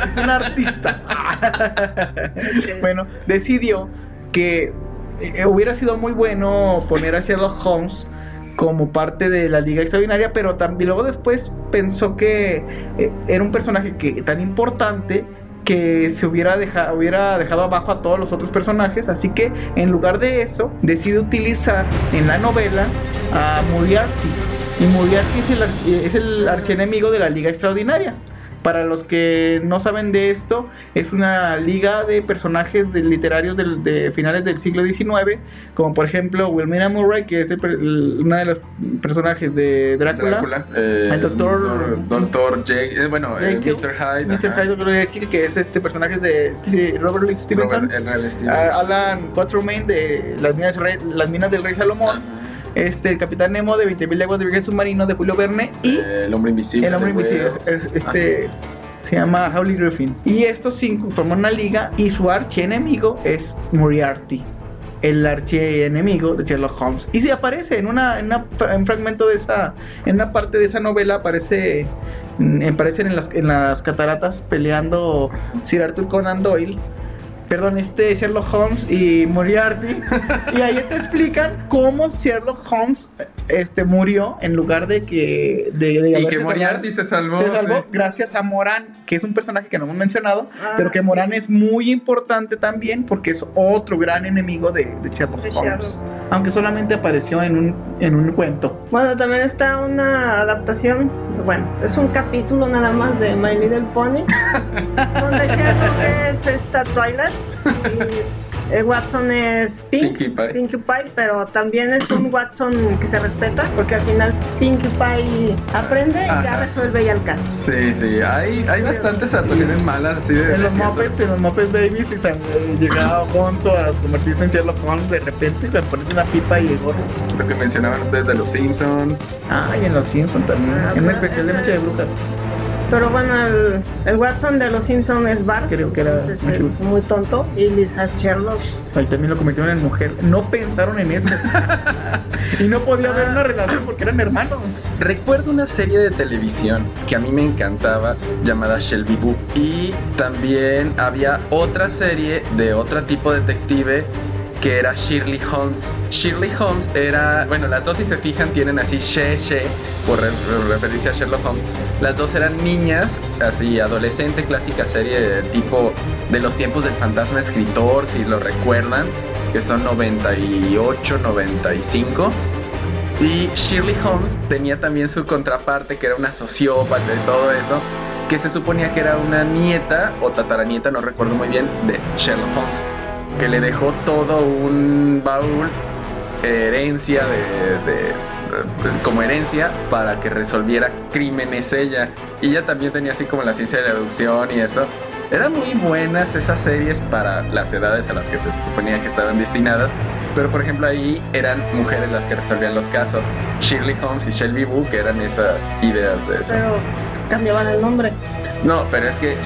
es un artista. Bueno, decidió que hubiera sido muy bueno poner a Sherlock Holmes como parte de la Liga Extraordinaria, pero también luego después pensó que era un personaje tan importante que se hubiera dejado abajo a todos los otros personajes, así que en lugar de eso decide utilizar en la novela a Moriarty. Y Moriarty es el archienemigo de la Liga Extraordinaria. Para los que no saben de esto, es una liga de personajes literarios de finales del siglo XIX, como por ejemplo Wilhelmina Murray, que es una de los personajes de Drácula. El doctor Jake, Mr. Hyde. Mr. Hyde, que es personaje de Robert Louis Stevenson. Alan Quatermain de Las Minas del Rey Salomón. El Capitán Nemo de 20.000 leguas de viaje submarino de Julio Verne y El Hombre Invisible. Se llama Hawley Griffin. Y estos 5 forman una liga y su archienemigo es Moriarty, el archienemigo de Sherlock Holmes. Y se aparece en un fragmento de en una parte de esa novela, aparecen en las cataratas peleando Sir Arthur Conan Doyle. Perdón, Sherlock Holmes y Moriarty. Y ahí te explican cómo Sherlock Holmes murió en lugar de que y que Moriarty se salvó sí. Gracias a Moran, que es un personaje que no hemos mencionado, pero que Moran es muy importante también porque es otro gran enemigo de Sherlock Holmes, aunque solamente apareció en un cuento. Bueno, también está una adaptación, es un capítulo nada más de My Little Pony, donde Sherlock es esta Twilight y Watson es Pinkie Pie, pero también es un Watson que se respeta, porque al final Pinkie Pie aprende y ya resuelve ya el caso. Sí, hay bastantes actuaciones malas así de en los Muppets Babies, y llegaba Gonzo a convertirse en Sherlock Holmes de repente, le pones una pipa y el gorro. Lo que mencionaban ustedes de los Simpsons. Y en los Simpsons también, en un especial de Noche de Brujas. Pero bueno, el Watson de los Simpsons es Bart. Creo que era es muy tonto. Y Lisa es Sherlock. Ahí también lo convirtieron en mujer. No pensaron en eso. Y no podía haber una relación porque eran hermanos. Recuerdo una serie de televisión que a mí me encantaba llamada Shelby Boo. Y también había otra serie de otro tipo de detective que era Shirley Holmes. Shirley Holmes era, las dos si se fijan tienen así she por referirse a Sherlock Holmes. Las dos eran niñas, así adolescente, clásica serie de tipo de los tiempos del fantasma escritor, si lo recuerdan, que son 98, 95. Y Shirley Holmes tenía también su contraparte, que era una sociópata y todo eso, que se suponía que era una nieta o tataranieta, no recuerdo muy bien, de Sherlock Holmes, que le dejó todo un baúl herencia como herencia para que resolviera crímenes ella. Y ella también tenía así como la ciencia de la deducción y eso. Eran muy buenas esas series para las edades a las que se suponía que estaban destinadas, pero por ejemplo ahí eran mujeres las que resolvían los casos. Shirley Holmes y Shelby Boo, que eran esas ideas de eso. Pero cambiaban el nombre. No, pero es que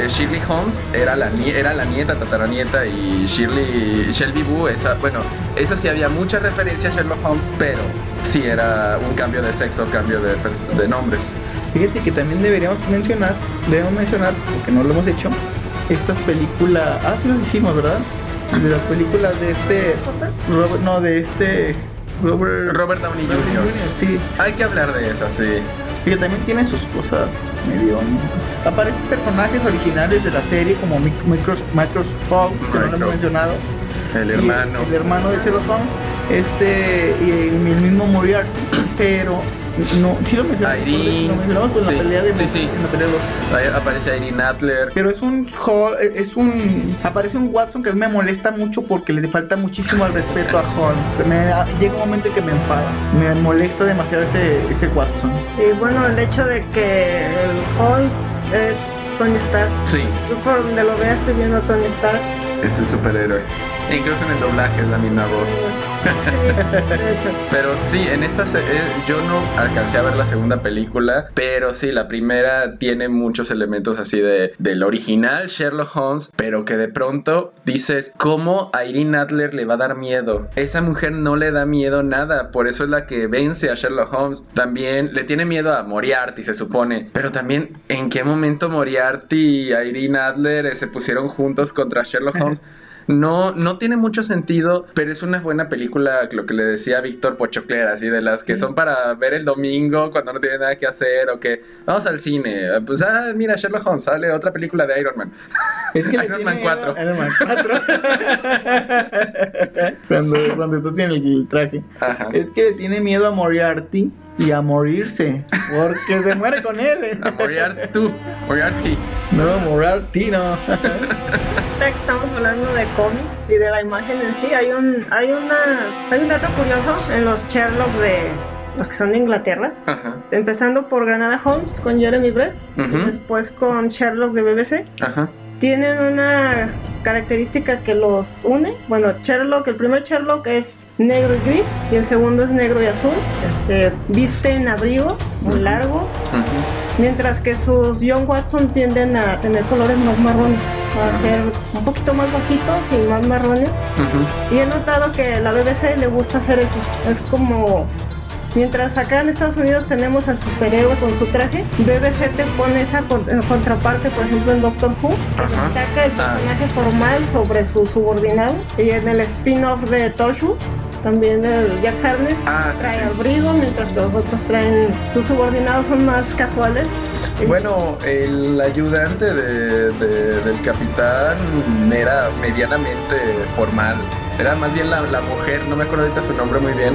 Shirley Holmes era la nieta, tataranieta, y Shelby Boo, esa sí había mucha referencia a Sherlock Holmes, pero sí era un cambio de sexo, cambio de nombres. Fíjate que también debemos mencionar, porque no lo hemos hecho, estas películas, sí las hicimos, ¿verdad? De las películas de Robert Downey Jr. Sí. Hay que hablar de esas, sí. Y que también tiene sus cosas medio... Aparecen personajes originales de la serie como Mycroft Holmes, que no lo hemos mencionado. El hermano de Sherlock Holmes. Y el mismo Moriarty, pero... No, sí lo mencionamos. Irene, lo mencionamos con la pelea de sí. En la pelea de los... Ahí aparece Irene Adler. Pero aparece un Watson que me molesta mucho porque le falta muchísimo al respeto a Holmes. Llega un momento en que me enfada. Me molesta demasiado ese Watson. Y bueno, el hecho de que el Holmes es Tony Stark. Sí. Yo por donde lo vea estoy viendo a Tony Stark. Es el superhéroe. E incluso en el doblaje es la misma voz. Pero sí, en esta yo no alcancé a ver la segunda película, pero sí, la primera tiene muchos elementos así del original Sherlock Holmes, pero que de pronto dices, ¿cómo a Irene Adler le va a dar miedo? Esa mujer no le da miedo nada, por eso es la que vence a Sherlock Holmes. También le tiene miedo a Moriarty, se supone, pero también ¿en qué momento Moriarty y Irene Adler se pusieron juntos contra Sherlock Holmes? No tiene mucho sentido, pero es una buena película, lo que le decía Víctor, pochoclera, así de las que son para ver el domingo cuando no tiene nada que hacer, o que vamos al cine, pues mira, Sherlock Holmes, sale otra película de Iron Man. Es que Iron Man 4. Iron Man 4. cuando estás en el traje. Ajá. Es que le tiene miedo a Moriarty Y a morirse, porque se muere con él. A Moriarty. No, Moriarty, no. Ahorita que estamos hablando de cómics y de la imagen en sí, hay un dato curioso en los Sherlock de los que son de Inglaterra, Ajá. empezando por Granada Holmes con Jeremy Brett, Ujú. y después con Sherlock de BBC. Ajá. Tienen una característica que los une. Bueno, el primer Sherlock es negro y gris, y el segundo es negro y azul. Visten abrigos muy largos, Ujú. mientras que sus John Watson tienden a tener colores más marrones, a ser un poquito más bajitos y más marrones. Ujú. Y he notado que a la BBC le gusta hacer eso. Es como, mientras acá en Estados Unidos tenemos al superhéroe con su traje, BBC te pone esa contraparte, por ejemplo en Doctor Who, que Ajá. destaca el personaje formal sobre sus subordinados. Y en el spin-off de Torchwood, también el Jack Harkness Sí, trae sí. abrigo, mientras que los otros sus subordinados son más casuales. Bueno, el ayudante del capitán era medianamente formal. Era más bien la mujer, no me acuerdo ahorita su nombre muy bien.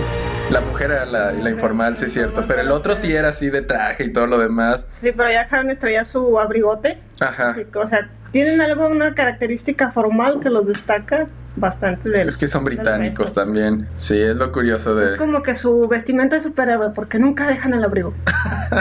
La mujer era la informal, sí es cierto. Pero el otro sí era así de traje y todo lo demás. Sí, pero Jack Harkness traía su abrigote. Ajá. Así que, o sea, tienen una característica formal que los destaca bastante del. Es que son del británicos resto. también. Sí, es lo curioso de... Es como que su vestimenta es superhéroe, porque nunca dejan el abrigo.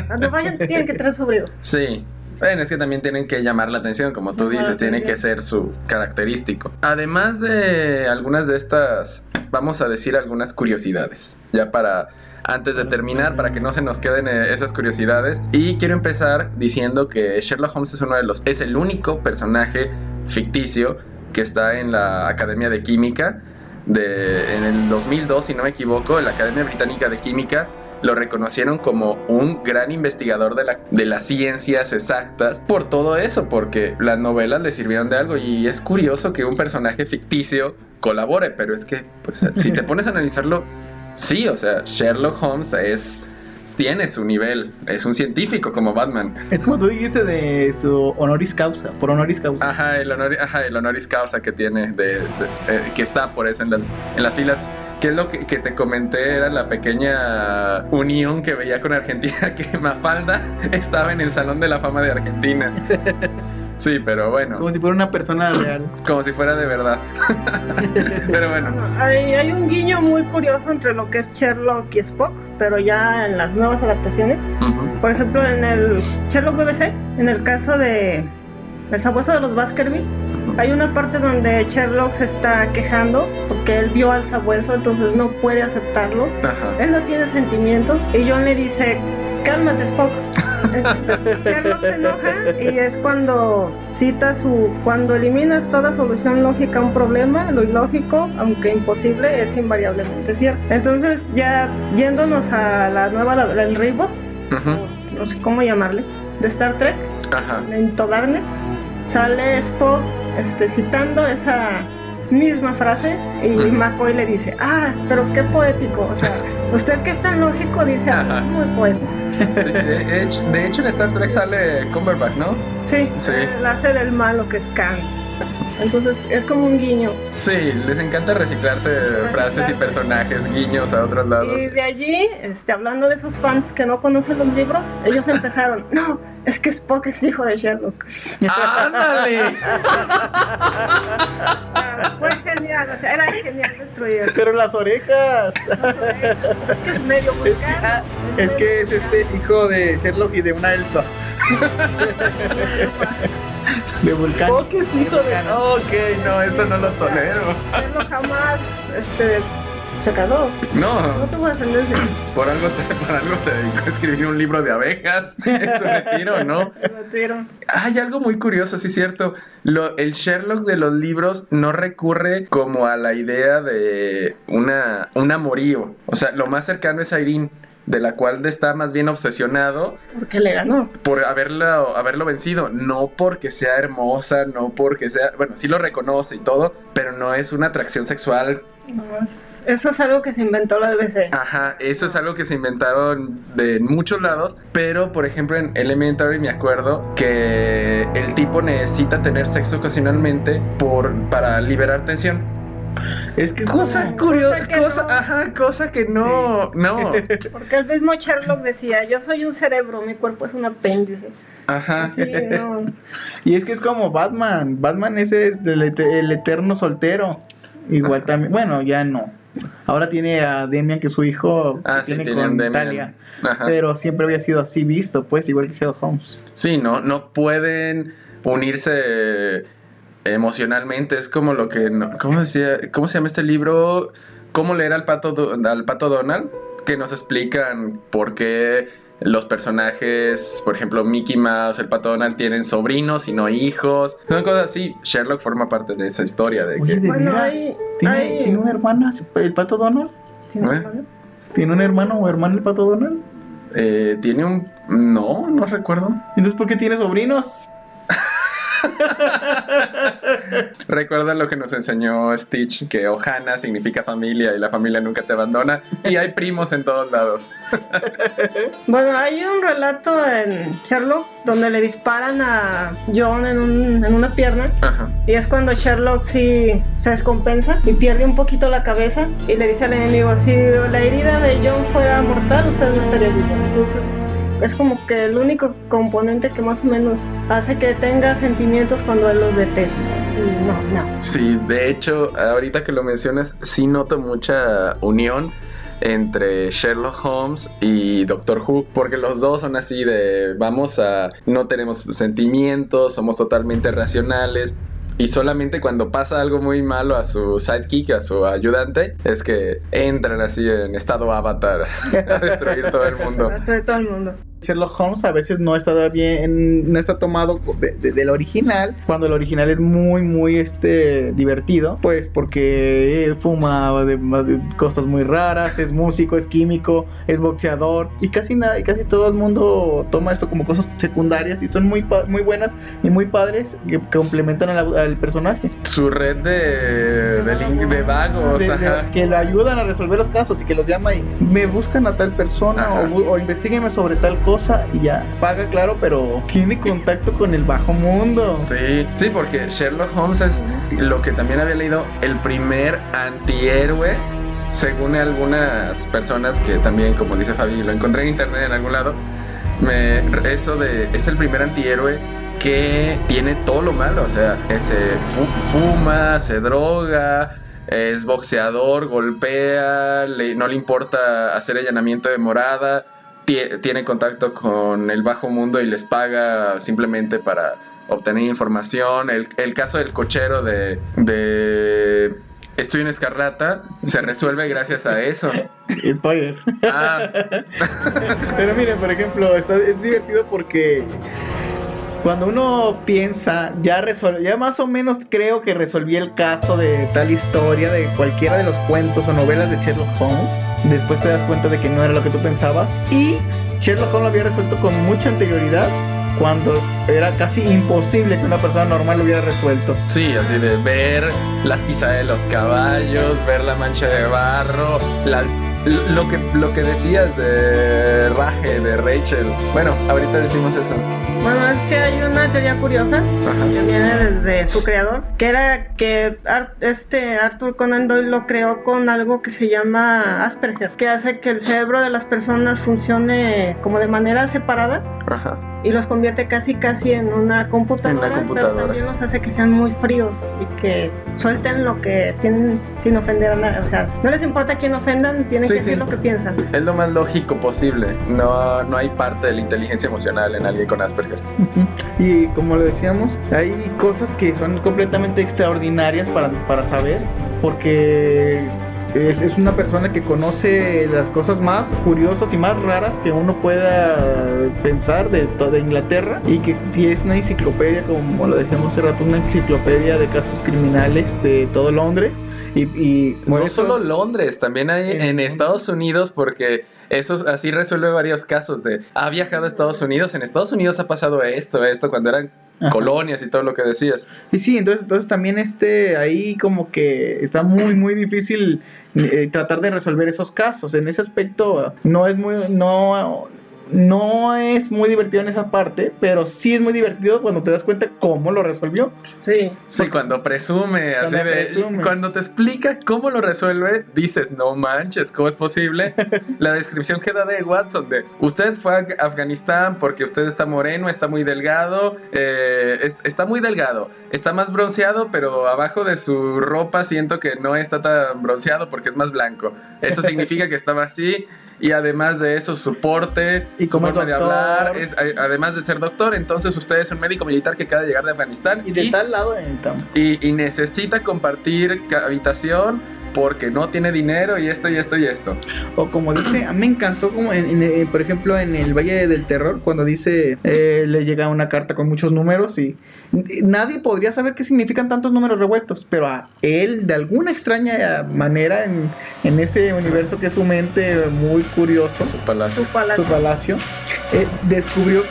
Cuando vayan, tienen que traer su abrigo. Sí. Bueno, es que también tienen que llamar la atención, como tú Llamar la dices, tiene atención. que ser su característico. Además de algunas de estas, vamos a decir algunas curiosidades, ya para antes de terminar, para que no se nos queden esas curiosidades. Y quiero empezar diciendo que Sherlock Holmes es el único personaje ficticio que está en la Academia de Química en el 2002, si no me equivoco, en la Academia Británica de Química lo reconocieron como un gran investigador de las ciencias exactas por todo eso, porque las novelas le sirvieron de algo. Y es curioso que un personaje ficticio colabore, pero es que, pues, si te pones a analizarlo, sí, o sea, Sherlock Holmes tiene su nivel, es un científico como Batman. Es como tú dijiste de su honoris causa, por honoris causa. Ajá, el honoris causa que tiene, que está por eso en las filas. Que es lo que te comenté, era la pequeña unión que veía con Argentina, que Mafalda estaba en el Salón de la Fama de Argentina. Sí, pero bueno, Como si fuera una persona real. como si fuera de verdad. Pero bueno, Hay un guiño muy curioso entre lo que es Sherlock y Spock, pero ya en las nuevas adaptaciones. ujú, Por ejemplo, en el Sherlock BBC, en el caso de El sabueso de los Baskerville, hay una parte donde Sherlock se está quejando porque él vio al sabueso, entonces no puede aceptarlo. ajá, Él no tiene sentimientos y John le dice, cálmate, Spock. Entonces Sherlock se enoja y es cuando cuando eliminas toda solución lógica a un problema, lo ilógico, aunque imposible, es invariablemente cierto. Entonces, ya yéndonos a la nueva, el reboot, ujú, no sé cómo llamarle, de Star Trek, ajá, en Darkness, sale Spock citando esa misma frase y Ujú. McCoy le dice, pero qué poético, o sea, usted que es tan lógico dice algo Ajá. muy poético. Sí, de hecho en Star Trek sale Cumberbatch, ¿no? Sí, Sí. él hace del malo que es Khan. Entonces es como un guiño. Sí, les encanta reciclarse frases y personajes, guiños a otros lados. Y de allí, hablando de esos fans que no conocen los libros, ellos empezaron, no, es que Spock es hijo de Sherlock. ¡Ándale! O sea, fue genial, o sea, era genial destruir. Pero las orejas. Es que es medio vulcano. Es que es hijo de Sherlock y de una elfa. De Vulcano. ¿Cómo que es hijo de...? Ok, no, eso no lo tolero. Sherlock jamás se casó, No, no tuvo descendencia. por algo se dedicó a escribir un libro de abejas en su retiro, ¿no? Se metieron. Hay algo muy curioso, sí es cierto. El Sherlock de los libros no recurre como a la idea de un amorío. O sea, lo más cercano es Irene, de la cual está más bien obsesionado Porque le ganó. por haberlo vencido, no porque sea hermosa, no porque sea, bueno, sí lo reconoce y todo, pero no es una atracción sexual. No, eso es algo que se inventó la BBC. Ajá, eso es algo que se inventaron de muchos lados, pero por ejemplo en Elementary me acuerdo que el tipo necesita tener sexo ocasionalmente para liberar tensión. Es que es Cosa como- curiosa, que no. cosa que no, no. Porque el mismo Sherlock decía, yo soy un cerebro, mi cuerpo es un apéndice. Ajá. Así, no. Y es que es como Batman. Batman ese es el eterno soltero. Igual también, bueno, ya no. Ahora tiene a Damian, que es su hijo, que Ah, sí, tiene tiene con un Damian. Talia. Ajá. Pero siempre había sido así visto, pues, igual que Sherlock Holmes. Sí, no pueden unirse emocionalmente. Es como lo que, ¿cómo se llama este libro? ¿Cómo leer al pato Donald? Que nos explican por qué los personajes, por ejemplo, Mickey Mouse, el pato Donald, tienen sobrinos y no hijos. Son cosas así. Sherlock forma parte de esa historia de Oye, que... ¿de Bueno, veras? ¿Tiene una hermana el pato Donald? ¿Eh? ¿Tiene un hermano o hermana el pato Donald? Tiene un... No recuerdo. Entonces, ¿por qué tiene sobrinos? Recuerda lo que nos enseñó Stitch, que Ohana significa familia y la familia nunca te abandona. Y hay primos en todos lados. Bueno, hay un relato en Sherlock donde le disparan a John en una pierna. Ajá. Y es cuando Sherlock sí se descompensa y pierde un poquito la cabeza y le dice al enemigo, si la herida de John fuera mortal, usted no estaría vivo. Entonces es como que el único componente que más o menos hace que tenga sentimientos cuando él los detesta. Sí, no. Sí, de hecho, ahorita que lo mencionas, sí noto mucha unión entre Sherlock Holmes y Doctor Who, porque los dos son así de no tenemos sentimientos, somos totalmente racionales. Y solamente cuando pasa algo muy malo a su sidekick, a su ayudante, es que entran así en estado avatar a destruir todo el mundo. Sobre todo el mundo. Sherlock Holmes a veces no está tomado del original, cuando el original es muy divertido, pues porque fuma de cosas muy raras, es músico, es químico, es boxeador y casi todo el mundo toma esto como cosas secundarias y son muy buenas y muy padres que complementan al personaje. Su red de vagos, ajá. Que le ayudan a resolver los casos y que los llama y me buscan a tal persona o investiguenme sobre tal cosa y ya paga, claro, pero tiene contacto con el bajo mundo. Sí, porque Sherlock Holmes es lo que también había leído, el primer antihéroe, según algunas personas que también, como dice Fabi, lo encontré en internet en algún lado. Es el primer antihéroe que tiene todo lo malo, o sea, fuma, se droga, es boxeador, golpea, no le importa hacer allanamiento de morada, tiene contacto con el bajo mundo y les paga simplemente para obtener información. El caso del cochero de Estoy en Escarlata se resuelve gracias a eso. Spoiler. Pero miren, por ejemplo, es divertido porque cuando uno piensa, ya más o menos creo que resolví el caso de tal historia, de cualquiera de los cuentos o novelas de Sherlock Holmes. Después te das cuenta de que no era lo que tú pensabas. Y Sherlock Holmes lo había resuelto con mucha anterioridad, cuando era casi imposible que una persona normal lo hubiera resuelto. Sí, así de ver las pisadas de los caballos, ver la mancha de barro, lo que decías de Rage, de Rachel. Bueno, ahorita decimos eso. Bueno, es que hay una teoría curiosa que viene desde su creador, que era que Arthur Conan Doyle lo creó con algo que se llama Asperger, que hace que el cerebro de las personas funcione como de manera separada. Ajá. Y los convierte casi en una computadora, pero también los hace que sean muy fríos y que suelten lo que tienen sin ofender a nadie. O sea, no les importa a quién ofendan, tienen que decir lo que piensan. Es lo más lógico posible. No hay parte de la inteligencia emocional en alguien con Asperger. Y como lo decíamos, hay cosas que son completamente extraordinarias para saber, porque es una persona que conoce las cosas más curiosas y más raras que uno pueda pensar de toda Inglaterra, y que es una enciclopedia, como lo dejamos hace rato, una enciclopedia de casos criminales de todo Londres. Y no solo Londres, también hay en Estados Unidos, porque eso así resuelve varios casos de ha viajado a Estados Unidos, en Estados Unidos ha pasado esto cuando eran colonias y todo lo que decías. Y sí, entonces también ahí como que está muy difícil tratar de resolver esos casos. En ese aspecto no no es muy divertido en esa parte, pero sí es muy divertido cuando te das cuenta cómo lo resolvió. Sí. Sí, cuando presume, así Cuando de, presume. cuando te explica cómo lo resuelve, dices, no manches, ¿cómo es posible? La descripción que da de Watson de, usted fue a Afganistán porque usted está moreno, está muy delgado, está muy delgado, está más bronceado, pero abajo de su ropa siento que no está tan bronceado porque es más blanco. Eso significa que estaba así, y además de eso, su porte, Y su como es forma de doctor. hablar, además de ser doctor, entonces usted es un médico militar que acaba de llegar de Afganistán Y de tal lado y necesita compartir habitación porque no tiene dinero y esto y esto y esto. O como dice, a mí me encantó como por ejemplo en el Valle del Terror, cuando dice, le llega una carta con muchos números y nadie podría saber qué significan tantos números revueltos, pero a él de alguna extraña manera en ese universo que es su mente muy curioso, Su palacio. su palacio, descubrió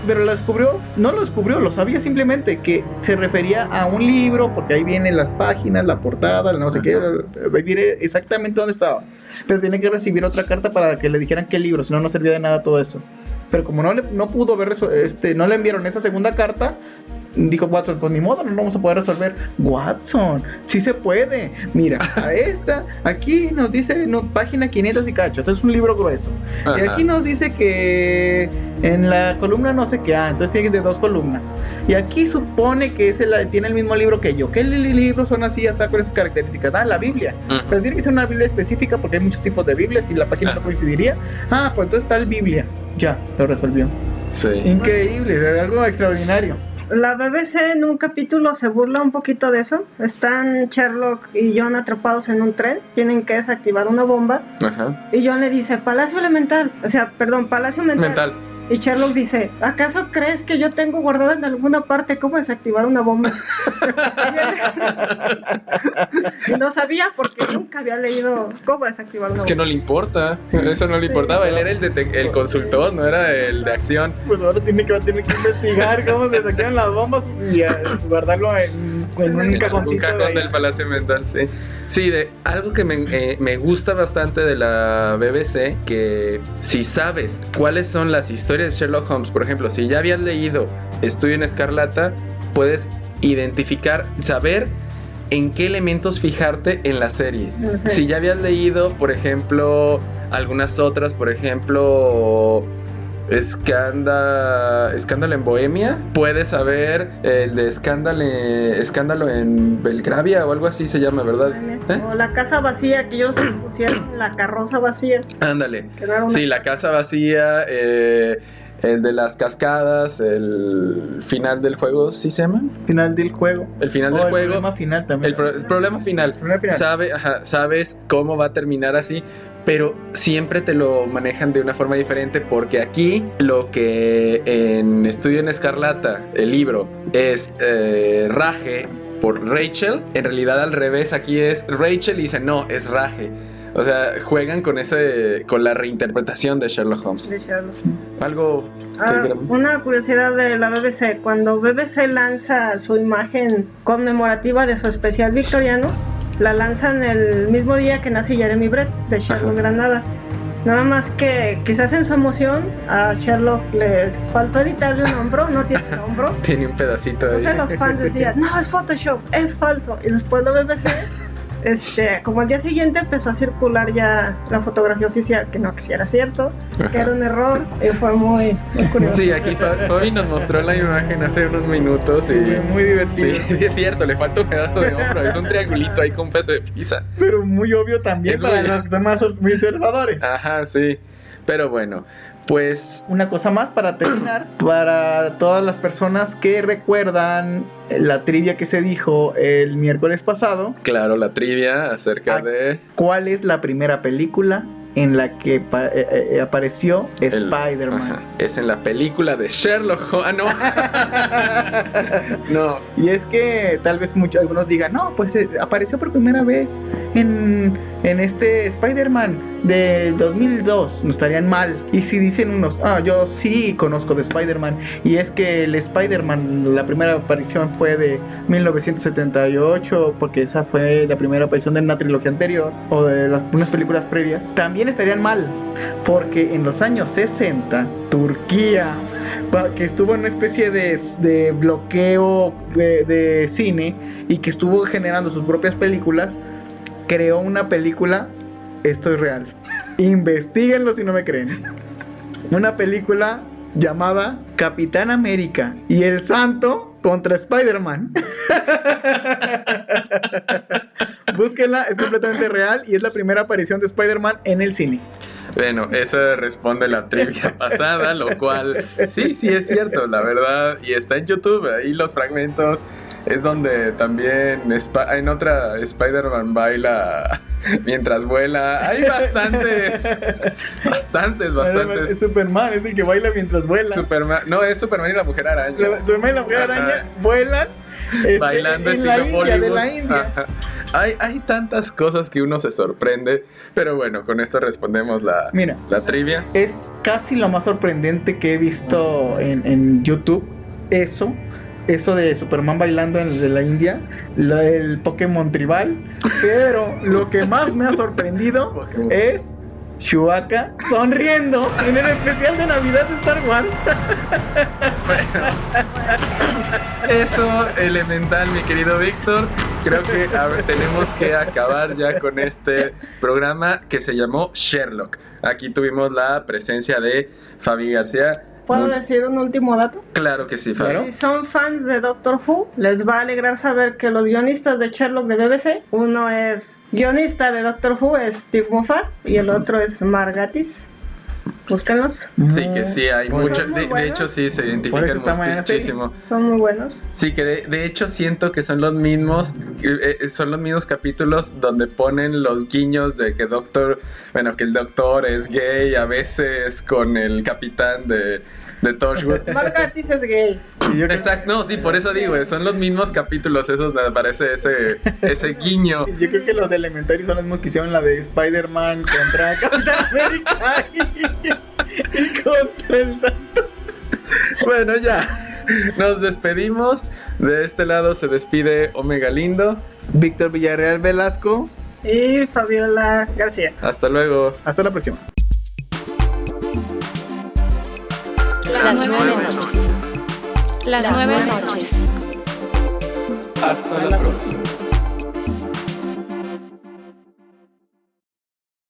pero no lo descubrió, lo sabía simplemente, que se refería a un libro, porque ahí vienen las páginas, la portada, no sé qué, viene exactamente dónde estaba, pero tiene que recibir otra carta para que le dijeran qué libro, si no, no servía de nada todo eso. Pero como no pudo ver no le enviaron esa segunda carta, dijo Watson, pues ni modo, no lo vamos a poder resolver. Watson, sí se puede. Mira, aquí nos dice página 500 y cacho, este es un libro grueso. Ajá. Y aquí nos dice que en la columna no sé qué, entonces tiene de 2 columnas. Y aquí supone que tiene el mismo libro que yo. ¿Qué libros son así, con esas características? La Biblia. Pero tiene que ser una Biblia específica porque hay muchos tipos de Biblias y la página no coincidiría. Pues entonces está el Biblia. Ya, lo resolvió. Sí. Increíble, algo extraordinario. La BBC en un capítulo se burla un poquito de eso. Están Sherlock y John atrapados en un tren, tienen que desactivar una bomba. Ajá. Y John le dice, Palacio Mental. Y Sherlock dice, ¿acaso crees que yo tengo guardada en alguna parte cómo desactivar una bomba? Y no sabía porque nunca había leído cómo desactivar una bomba. Es que no le importa, eso no le importaba, él era el consultor, no era el de acción. Pues ahora tiene que investigar cómo se saquean las bombas y guardarlo en un cajoncito. Un cajón del Palacio Mental, sí. Sí, de algo que me gusta bastante de la BBC, que si sabes cuáles son las historias de Sherlock Holmes, por ejemplo, si ya habías leído Estudio en Escarlata, puedes identificar, saber en qué elementos fijarte en la serie. Sí. Si ya habías leído, por ejemplo, algunas otras, por ejemplo, Escándalo en Bohemia, puedes saber el de Escándalo en Belgravia o algo así se llama, ¿verdad? O La Casa Vacía, que ellos pusieron La Carroza Vacía. Ándale. Que no era una Sí, La Casa Vacía, el de las cascadas, el final del juego, ¿sí se llama? Final del juego. El final del juego. El problema final también. El problema final. Problema final. Sabes cómo va a terminar así, pero siempre te lo manejan de una forma diferente, porque aquí lo que en Estudio en Escarlata, el libro, es Raje por Rachel, en realidad al revés, aquí es Rachel y dice no, es Raje. O sea, juegan con la reinterpretación de Sherlock Holmes. De Sherlock. Algo una curiosidad de la BBC, cuando BBC lanza su imagen conmemorativa de su especial victoriano, la lanzan el mismo día que nace Jeremy Brett de Sherlock Granada. Nada más que quizás en su emoción a Sherlock les faltó editarle un hombro, no tiene un hombro. Tiene un pedacito ahí. Entonces los fans decían, no, es Photoshop, es falso. Y después la BBC, como al día siguiente empezó a circular ya la fotografía oficial, que no, que sí era cierto, que era un error, y fue muy curioso. Sí, aquí Fabi nos mostró la imagen hace unos minutos y muy divertido. Sí, es cierto, le falta un pedazo de hombro, es un triangulito ahí con un pedazo de pizza. Pero muy obvio también para los que son más muy observadores. Ajá, sí. Pero bueno, pues una cosa más para terminar, para todas las personas que recuerdan la trivia que se dijo el miércoles pasado. Claro, la trivia acerca de ¿cuál es la primera película en la que apareció Spider-Man? Es en la película de Sherlock Holmes. No. Y es que tal vez algunos digan, no, pues apareció por primera vez en en este Spider-Man del 2002, no estarían mal. Y si dicen unos, yo sí conozco de Spider-Man, y es que el Spider-Man, la primera aparición fue de 1978, porque esa fue la primera aparición de una trilogía anterior, o de unas películas previas, también estarían mal, porque en los años 60, Turquía, que estuvo en una especie de bloqueo de cine, y que estuvo generando sus propias películas, creó una película, esto es real, investíguenlo si no me creen, una película llamada Capitán América y el Santo contra Spider-Man. Búsquenla, es completamente real y es la primera aparición de Spider-Man en el cine. Bueno, eso responde la trivia pasada, lo cual sí es cierto, la verdad, y está en YouTube, ahí los fragmentos, es donde también en otra Spider-Man baila mientras vuela, hay bastantes. Es Superman, es el que baila mientras vuela. No, es Superman y la Mujer Araña. Superman y la Mujer Araña vuelan bailando en la India, de la India. Hay tantas cosas que uno se sorprende, pero bueno, con esto respondemos la trivia. Es casi lo más sorprendente que he visto en YouTube, eso de Superman bailando en la India, el Pokémon tribal, pero lo que más me ha sorprendido es Chewbacca sonriendo en el especial de Navidad de Star Wars. Eso, elemental, mi querido Víctor. Creo que tenemos que acabar ya con este programa que se llamó Sherlock. Aquí tuvimos la presencia de Fabi García. ¿Puedo decir un último dato? Claro que sí, Fabi. Si son fans de Doctor Who, les va a alegrar saber que los guionistas de Sherlock de BBC, uno es guionista de Doctor Who, es Steve Moffat, y el otro es Mark Gatiss. Búsquenlos. Sí, que sí, hay mucho. De hecho, sí, se identifican muchísimo. Son muy buenos. Sí, que de hecho siento que son los mismos capítulos donde ponen los guiños de que el doctor es gay, a veces con el capitán de Torchwood. Mark Gatiss es gay. Exacto, no, sí, por eso digo, son los mismos capítulos, esos me parece ese guiño. Yo creo que los de Elementary son los mismos que hicieron la de Spider-Man contra Capitán América y contra el Santo. Bueno, ya, nos despedimos. De este lado se despide Omega Lindo, Víctor Villarreal Velasco y Fabiola García. Hasta luego. Hasta la próxima. Las 9 noches. Las 9 noches. Hasta la próxima.